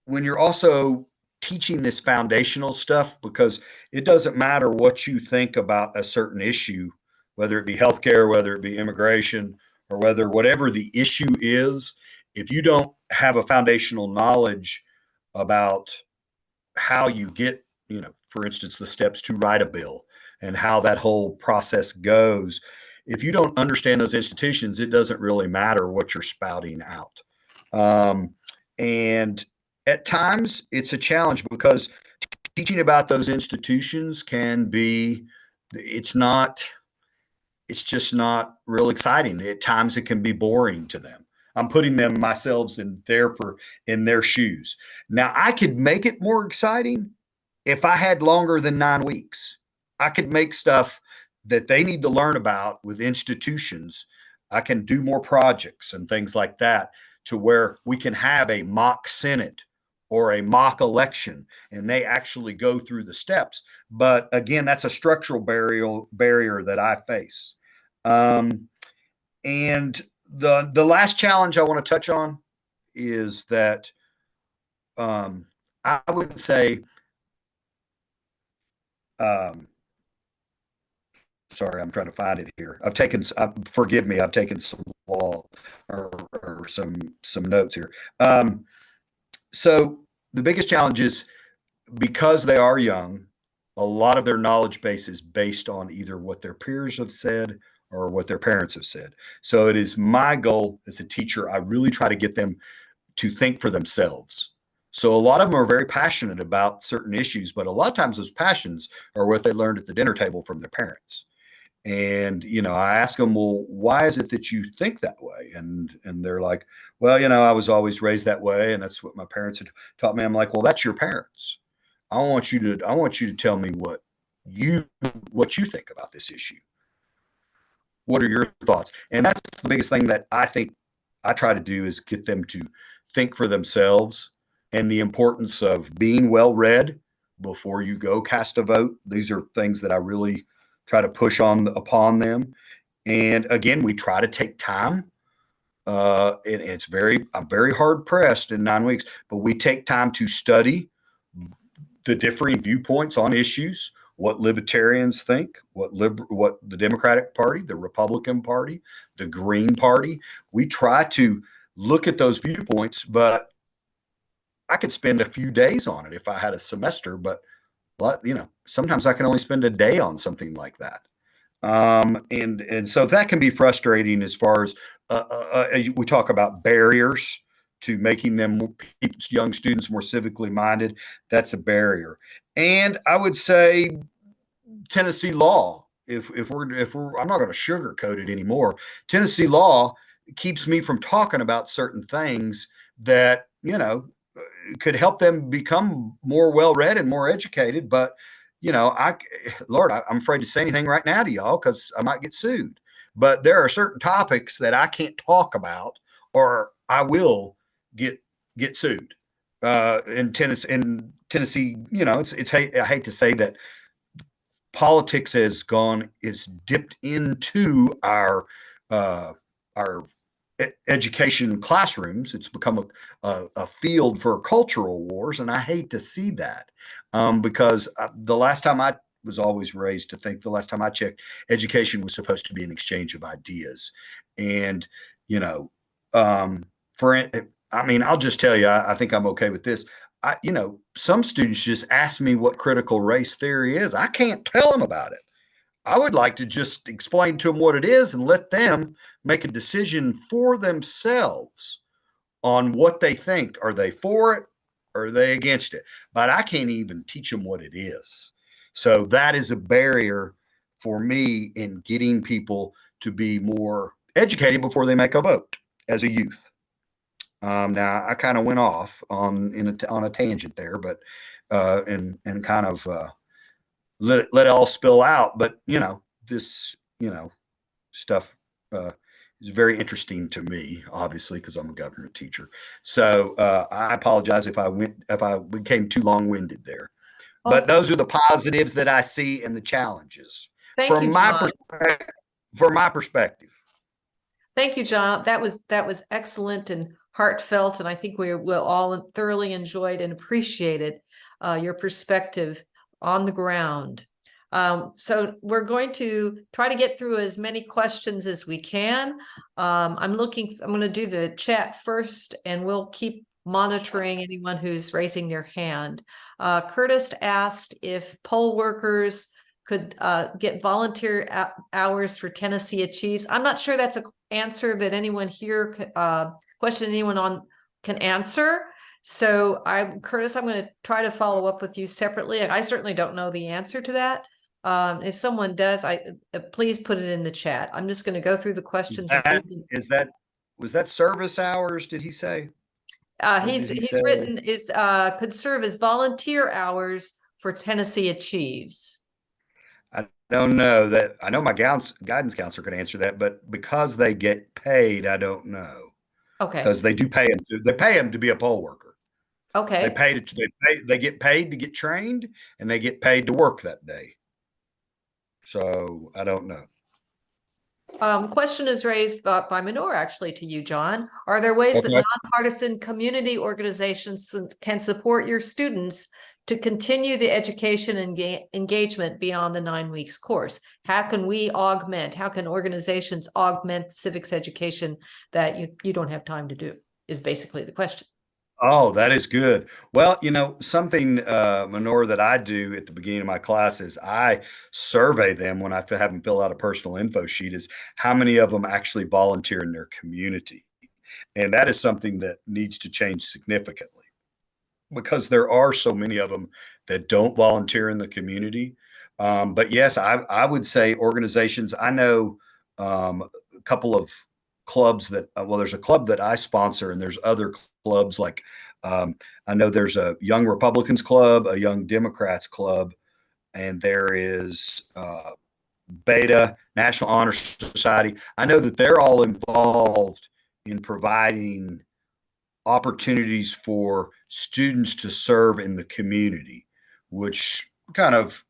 Speaker 4: when you're also teaching this foundational stuff, because it doesn't matter what you think about a certain issue, whether it be healthcare, whether it be immigration, or whatever the issue is, if you don't have a foundational knowledge about how you get, for instance, the steps to write a bill and how that whole process goes, if you don't understand those institutions, it doesn't really matter what you're spouting out. And at times it's a challenge because teaching about those institutions it's just not real exciting. At times it can be boring to them. I'm putting myself in their shoes. Now, I could make it more exciting if I had longer than 9 weeks. I could make stuff that they need to learn about with institutions. I can do more projects and things like that, to where we can have a mock Senate or a mock election and they actually go through the steps. But again, that's a structural barrier that I face. And the last challenge I want to touch on is that I would say, sorry, I'm trying to find it here. Forgive me, I've taken some law or some notes here. So the biggest challenge is, because they are young, a lot of their knowledge base is based on either what their peers have said or what their parents have said. So it is my goal as a teacher, I really try to get them to think for themselves. So a lot of them are very passionate about certain issues, but a lot of times those passions are what they learned at the dinner table from their parents. And, I ask them, well, why is it that you think that way? And they're like, well, I was always raised that way. And that's what my parents had taught me. I'm like, well, that's your parents. I want you to tell me what you think about this issue. What are your thoughts? And that's the biggest thing that I think I try to do is get them to think for themselves and the importance of being well read before you go cast a vote. These are things that I really try to push upon them. And again, we try to take time. I'm very hard pressed in 9 weeks, but we take time to study the differing viewpoints on issues, what libertarians think, what the Democratic Party, the Republican Party, the Green Party. We try to look at those viewpoints, but I could spend a few days on it if I had a semester, but sometimes I can only spend a day on something like that. And so that can be frustrating as far as we talk about barriers to making them young students more civically minded. That's a barrier. And I would say Tennessee law, if we're I'm not going to sugarcoat it anymore. Tennessee law keeps me from talking about certain things that, could help them become more well-read and more educated. But, I'm afraid to say anything right now to y'all because I might get sued. But there are certain topics that I can't talk about or I will get sued. In Tennessee, I hate to say that politics is dipped into our education classrooms. It's become a field for cultural wars, and I hate to see that because the last time I was always raised to think, the last time I checked, education was supposed to be an exchange of ideas. And I'll just tell you, I think I'm okay with this. Some students just ask me what critical race theory is. I can't tell them about it. I would like to just explain to them what it is and let them make a decision for themselves on what they think. Are they for it? Or are they against it? But I can't even teach them what it is. So that is a barrier for me in getting people to be more educated before they make a vote as a youth. Now I kind of went off on a tangent there, but and kind of let it all spill out. But this stuff is very interesting to me, obviously, because I'm a government teacher. So I apologize if I became too long-winded there. But those are the positives that I see and the challenges from my perspective.
Speaker 1: Thank you, John. That was excellent and heartfelt, and I think we will all thoroughly enjoyed and appreciated your perspective on the ground. So we're going to try to get through as many questions as we can. I'm going to do the chat first, and we'll keep monitoring anyone who's raising their hand. Curtis asked if poll workers could get volunteer hours for Tennessee Achieves. I'm not sure that's an answer that anyone here, question anyone on can answer. So Curtis, I'm going to try to follow up with you separately. I certainly don't know the answer to that. If someone does, please put it in the chat. I'm just going to go through the questions.
Speaker 4: Was that service hours? Did he say?
Speaker 1: He's written could serve as volunteer hours for Tennessee Achieves.
Speaker 4: I don't know that. I know my guidance counselor can answer that, but because they get paid, I don't know.
Speaker 1: Okay.
Speaker 4: Because they do pay them. They pay them to be a poll worker.
Speaker 1: Okay.
Speaker 4: They get paid to get trained, and they get paid to work that day. So I don't know.
Speaker 1: Question is raised by Minor, actually, to you, John. Are there ways that nonpartisan community organizations can support your students to continue the education and engagement beyond the 9 weeks course? How can organizations augment civics education that you don't have time to do, is basically the question.
Speaker 4: Oh, that is good. Well, something, Minor, that I do at the beginning of my classes, I survey them when I have them fill out a personal info sheet, is how many of them actually volunteer in their community. And that is something that needs to change significantly because there are so many of them that don't volunteer in the community. But yes, I would say organizations. I know a couple of clubs that, well, there's a club that I sponsor, and there's other clubs like I know there's a Young Republicans Club, a Young Democrats Club, and there is Beta National Honor Society. I know that they're all involved in providing opportunities for students to serve in the community, which kind of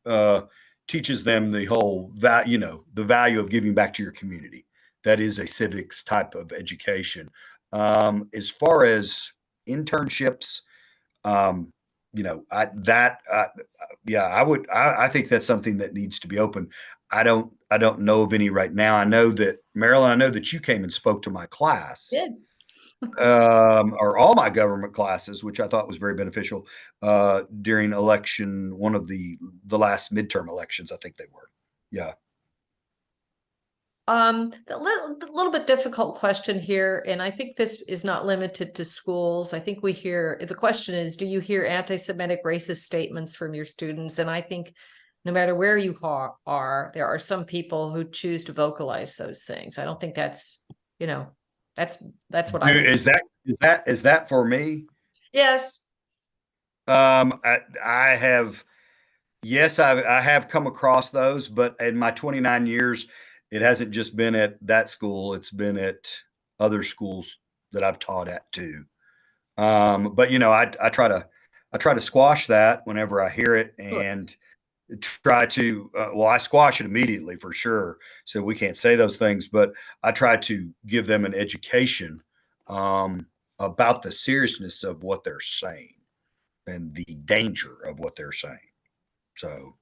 Speaker 4: teaches them the whole the value of giving back to your community. That is a civics type of education. As far as internships, I think that's something that needs to be open. I don't know of any right now. I know that Marilyn, I know that you came and spoke to my class.
Speaker 1: Did.
Speaker 4: Or all my government classes, which I thought was very beneficial during one of the last midterm elections. I think they were. Yeah.
Speaker 1: A little bit difficult question here, and I think this is not limited to schools. I think the question is, do you hear anti-Semitic racist statements from your students? And I think no matter where you are, there are some people who choose to vocalize those things. I don't think that's what I would say.
Speaker 4: Is that for me?
Speaker 1: Yes.
Speaker 4: I have, yes, I have come across those, but in my 29 years, it hasn't just been at that school. It's been at other schools that I've taught at too. But I try to squash that whenever I hear it, and try to, I squash it immediately for sure. So we can't say those things, but I try to give them an education about the seriousness of what they're saying and the danger of what they're saying. So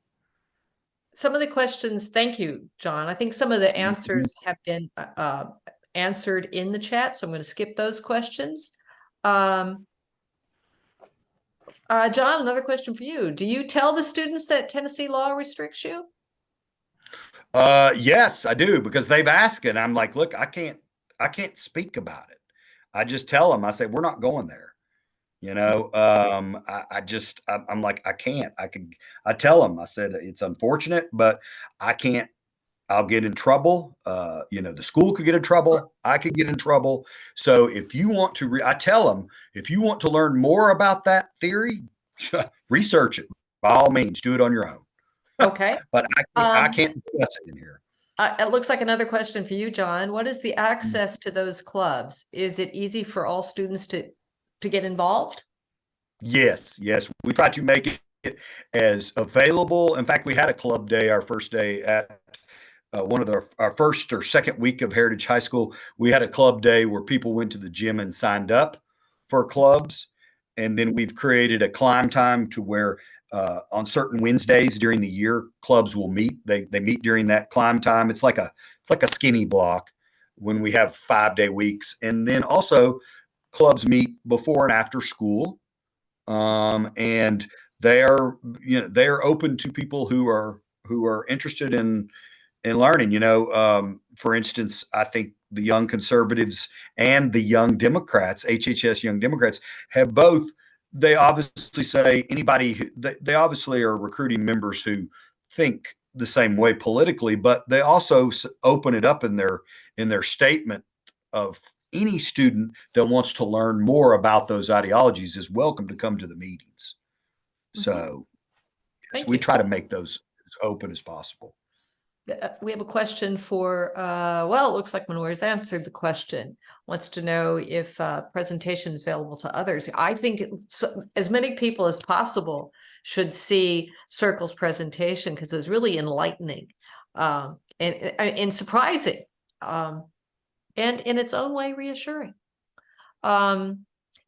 Speaker 1: some of the questions, thank you, John. I think some of the answers have been answered in the chat, so I'm going to skip those questions. John, another question for you. Do you tell the students that Tennessee law restricts you?
Speaker 4: Yes, I do, because they've asked it. I'm like, look, I can't speak about it. I just tell them, I say, we're not going there. I'm like, I can't. I tell them, I said, it's unfortunate, but I can't. I'll get in trouble. The school could get in trouble. I could get in trouble. So if you want to, I tell them, if you want to learn more about that theory, research it. By all means, do it on your own.
Speaker 1: Okay.
Speaker 4: But I can't discuss it in here.
Speaker 1: It looks like another question for you, John. What is the access to those clubs? Is it easy for all students to get involved?
Speaker 4: Yes. We try to make it as available. In fact, we had a club day, our first day at one of our first or second week of Heritage High School. We had a club day where people went to the gym and signed up for clubs. And then we've created a climb time to where on certain Wednesdays during the year, clubs will meet. They meet during that climb time. It's like a skinny block when we have 5-day weeks. And then also clubs meet before and after school. And they are open to people who are interested in learning. For instance, I think the Young Conservatives and the Young Democrats, HHS Young Democrats, have both. They obviously say they obviously are recruiting members who think the same way politically, but they also open it up in their statement of any student that wants to learn more about those ideologies is welcome to come to the meetings. So yes, we try to make those as open as possible.
Speaker 1: We have a question for, it looks like Manora's answered the question. Wants to know if presentation is available to others. I think as many people as possible should see Circle's presentation because it was really enlightening and surprising and in its own way reassuring.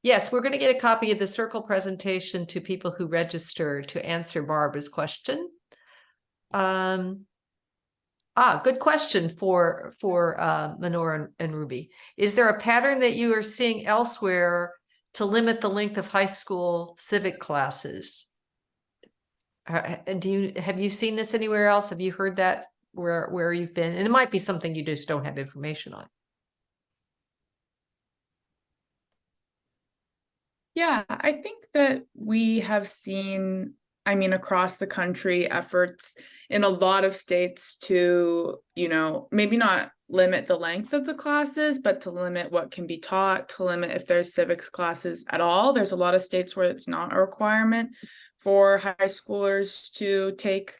Speaker 1: Yes, we're going to get a copy of the Circle presentation to people who register to answer Barbara's question. Good question for Manora and Ruby. Is there a pattern that you are seeing elsewhere to limit the length of high school civic classes? Have you seen this anywhere else? Have you heard that where you've been? And it might be something you just don't have information on.
Speaker 3: Yeah, I think that we have seen, I mean, across the country, efforts in a lot of states to, maybe not limit the length of the classes, but to limit what can be taught, to limit if there's civics classes at all. There's a lot of states where it's not a requirement for high schoolers to take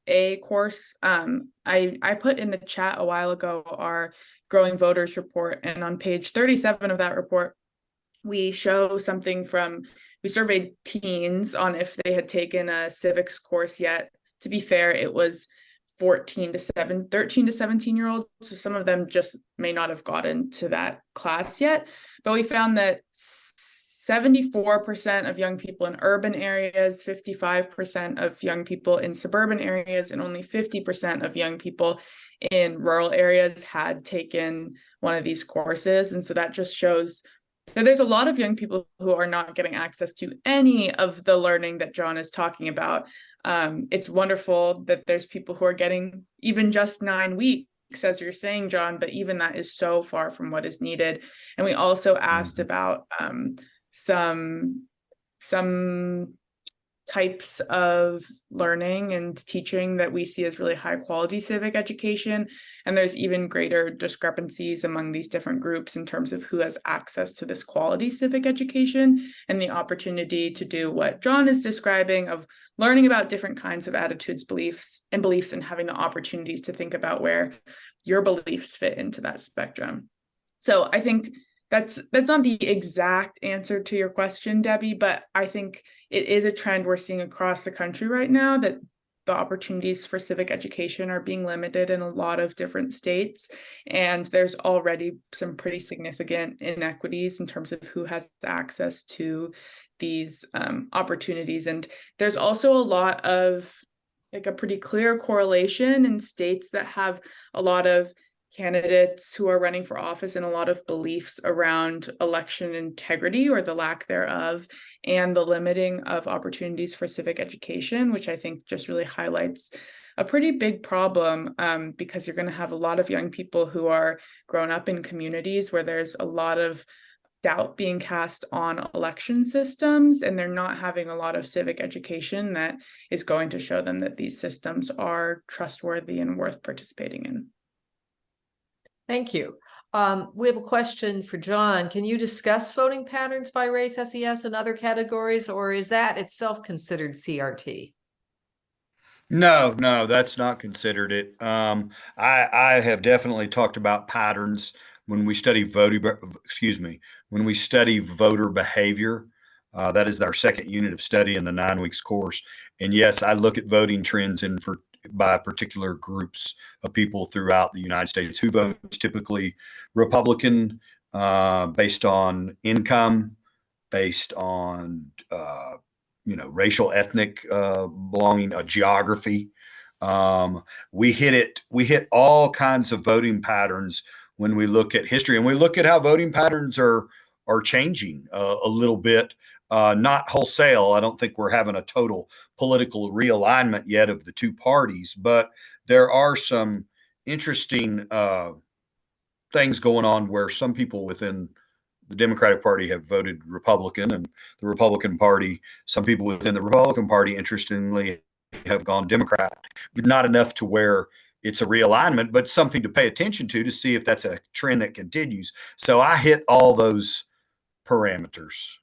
Speaker 3: a course. I put in the chat a while ago our Growing Voters report, and on page 37 of that report, we show something we surveyed teens on if they had taken a civics course yet. To be fair, it was 13 to 17-year-olds. So some of them just may not have gotten to that class yet. But we found that 74% of young people in urban areas, 55% of young people in suburban areas, and only 50% of young people in rural areas had taken one of these courses. And so that just shows that there's a lot of young people who are not getting access to any of the learning that John is talking about. It's wonderful that there's people who are getting even just 9 weeks, as you're saying, John, but even that is so far from what is needed. And we also asked about some types of learning and teaching that we see as really high quality civic education. And there's even greater discrepancies among these different groups in terms of who has access to this quality civic education and the opportunity to do what John is describing of learning about different kinds of attitudes, beliefs, and having the opportunities to think about where your beliefs fit into that spectrum. So I think that's not the exact answer to your question, Debbie, but I think it is a trend we're seeing across the country right now, that the opportunities for civic education are being limited in a lot of different states. And there's already some pretty significant inequities in terms of who has access to these opportunities. And there's also a lot of a pretty clear correlation in states that have a lot of candidates who are running for office and a lot of beliefs around election integrity or the lack thereof, and the limiting of opportunities for civic education, which I think just really highlights a pretty big problem, because you're going to have a lot of young people who are grown up in communities where there's a lot of doubt being cast on election systems, and they're not having a lot of civic education that is going to show them that these systems are trustworthy and worth participating in.
Speaker 1: Thank you. We have a question for John. Can you discuss voting patterns by race, SES, and other categories, or is that itself considered CRT?
Speaker 4: No, that's not considered it. I have definitely talked about patterns when we study when we study voter behavior. That is our second unit of study in the 9 weeks course. And yes, I look at voting trends by particular groups of people throughout the United States who votes, typically Republican, based on income, based on racial, ethnic belonging, geography. We hit all kinds of voting patterns when we look at history, and we look at how voting patterns are changing a little bit. Not wholesale. I don't think we're having a total political realignment yet of the two parties, but there are some interesting things going on where some people within the Democratic Party have voted Republican, and the Republican Party, some people within the Republican Party, interestingly, have gone Democrat. But not enough to where it's a realignment, but something to pay attention to see if that's a trend that continues. So I hit all those parameters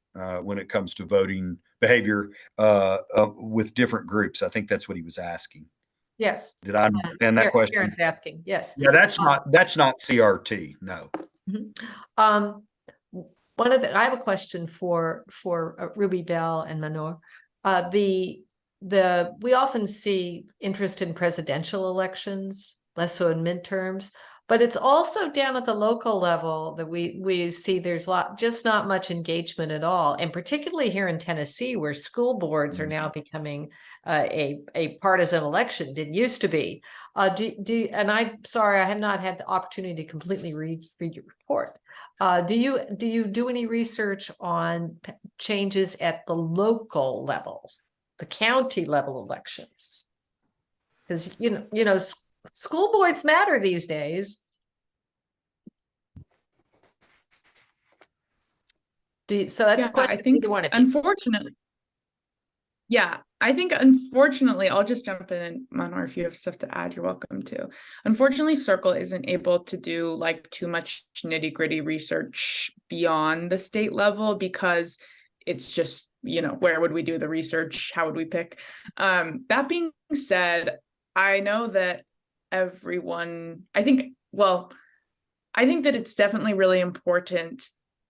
Speaker 4: when it comes to voting behavior with different groups. I think that's what he was asking.
Speaker 1: Yes.
Speaker 4: Did I understand that question?
Speaker 1: Karen's asking. Yes.
Speaker 4: Yeah, that's not CRT. No.
Speaker 1: I have a question for Ruby Bell and Manor. We often see interest in presidential elections, less so in midterms, but it's also down at the local level that we see there's just not much engagement at all, and particularly here in Tennessee, where school boards are now becoming a partisan election. Didn't used to be. And I'm sorry, I have not had the opportunity to completely read your report. Do you do any research on changes at the local level, the county level elections? Because school boards matter these days. So that's a
Speaker 3: Yeah,
Speaker 1: question
Speaker 3: I
Speaker 1: for
Speaker 3: think
Speaker 1: either one of you.
Speaker 3: unfortunately, yeah, I think unfortunately, I'll just jump in and Manor, if you have stuff to add, you're welcome to. Unfortunately, Circle isn't able to do like too much nitty-gritty research beyond the state level because it's just, you know, where would we do the research? How would we pick? That being said, I know that everyone, I think that it's definitely really important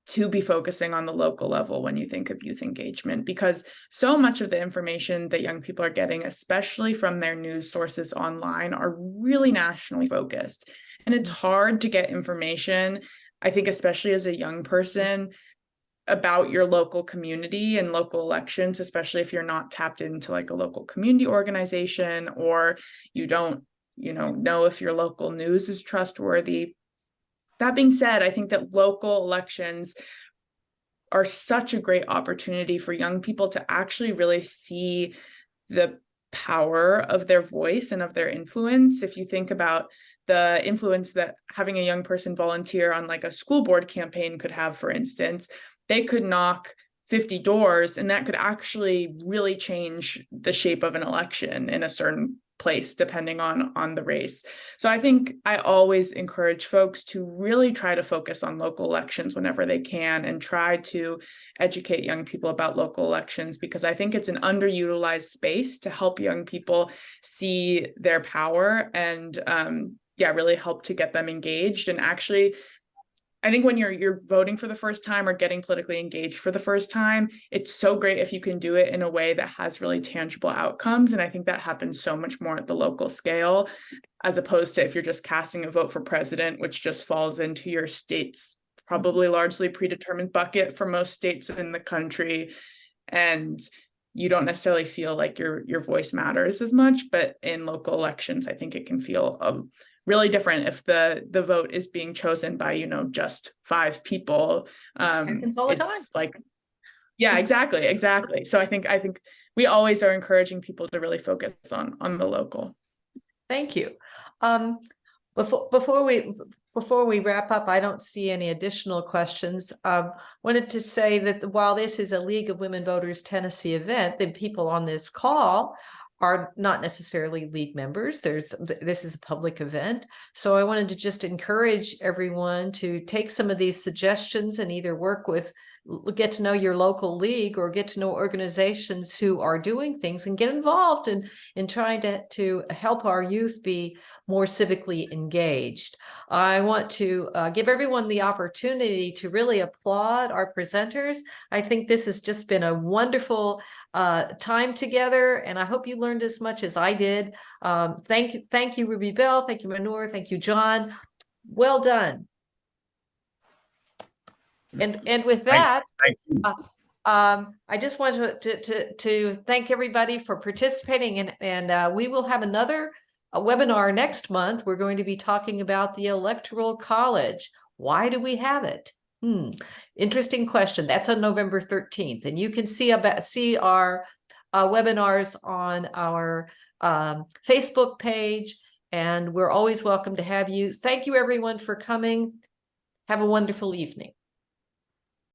Speaker 3: to be focusing on the local level when you think of youth engagement, because so much of the information that young people are getting, especially from their news sources online, are really nationally focused. And it's hard to get information, I think, especially as a young person, about your local community and local elections, especially if you're not tapped into like a local community organization, or you don't, know if your local news is trustworthy. That being said, I think that local elections are such a great opportunity for young people to actually really see the power of their voice and of their influence. If you think about the influence that having a young person volunteer on like a school board campaign could have, for instance, they could knock 50 doors and that could actually really change the shape of an election in a certain place depending on the race. So I think I always encourage folks to really try to focus on local elections whenever they can and try to educate young people about local elections, because I think it's an underutilized space to help young people see their power and really help to get them engaged. And actually, I think when you're voting for the first time or getting politically engaged for the first time, it's so great if you can do it in a way that has really tangible outcomes. And I think that happens so much more at the local scale, as opposed to if you're just casting a vote for president, which just falls into your state's probably largely predetermined bucket for most states in the country. And you don't necessarily feel like your voice matters as much. But in local elections, I think it can feel really different if the vote is being chosen by, just 5 people.
Speaker 1: Happens all the time.
Speaker 3: It's like, yeah, exactly. So I think we always are encouraging people to really focus on the local.
Speaker 1: Thank you. Before we wrap up, I don't see any additional questions. Wanted to say that while this is a League of Women Voters Tennessee event, the people on this call are not necessarily league members. This is a public event. So I wanted to just encourage everyone to take some of these suggestions and either get to know your local league or get to know organizations who are doing things and get involved in trying to help our youth be more civically engaged. I want to give everyone the opportunity to really applaud our presenters. I think this has just been a wonderful time together, and I hope you learned as much as I did. Thank you, Ruby Bell. Thank you, Manor. Thank you, John. Well done. And with that,
Speaker 4: Thank you.
Speaker 1: I just want to thank everybody for participating, and we will have another webinar next month. We're going to be talking about the Electoral College. Why do we have it? Interesting question. That's on November 13th, and you can see our webinars on our Facebook page, and we're always welcome to have you. Thank you, everyone, for coming. Have a wonderful evening.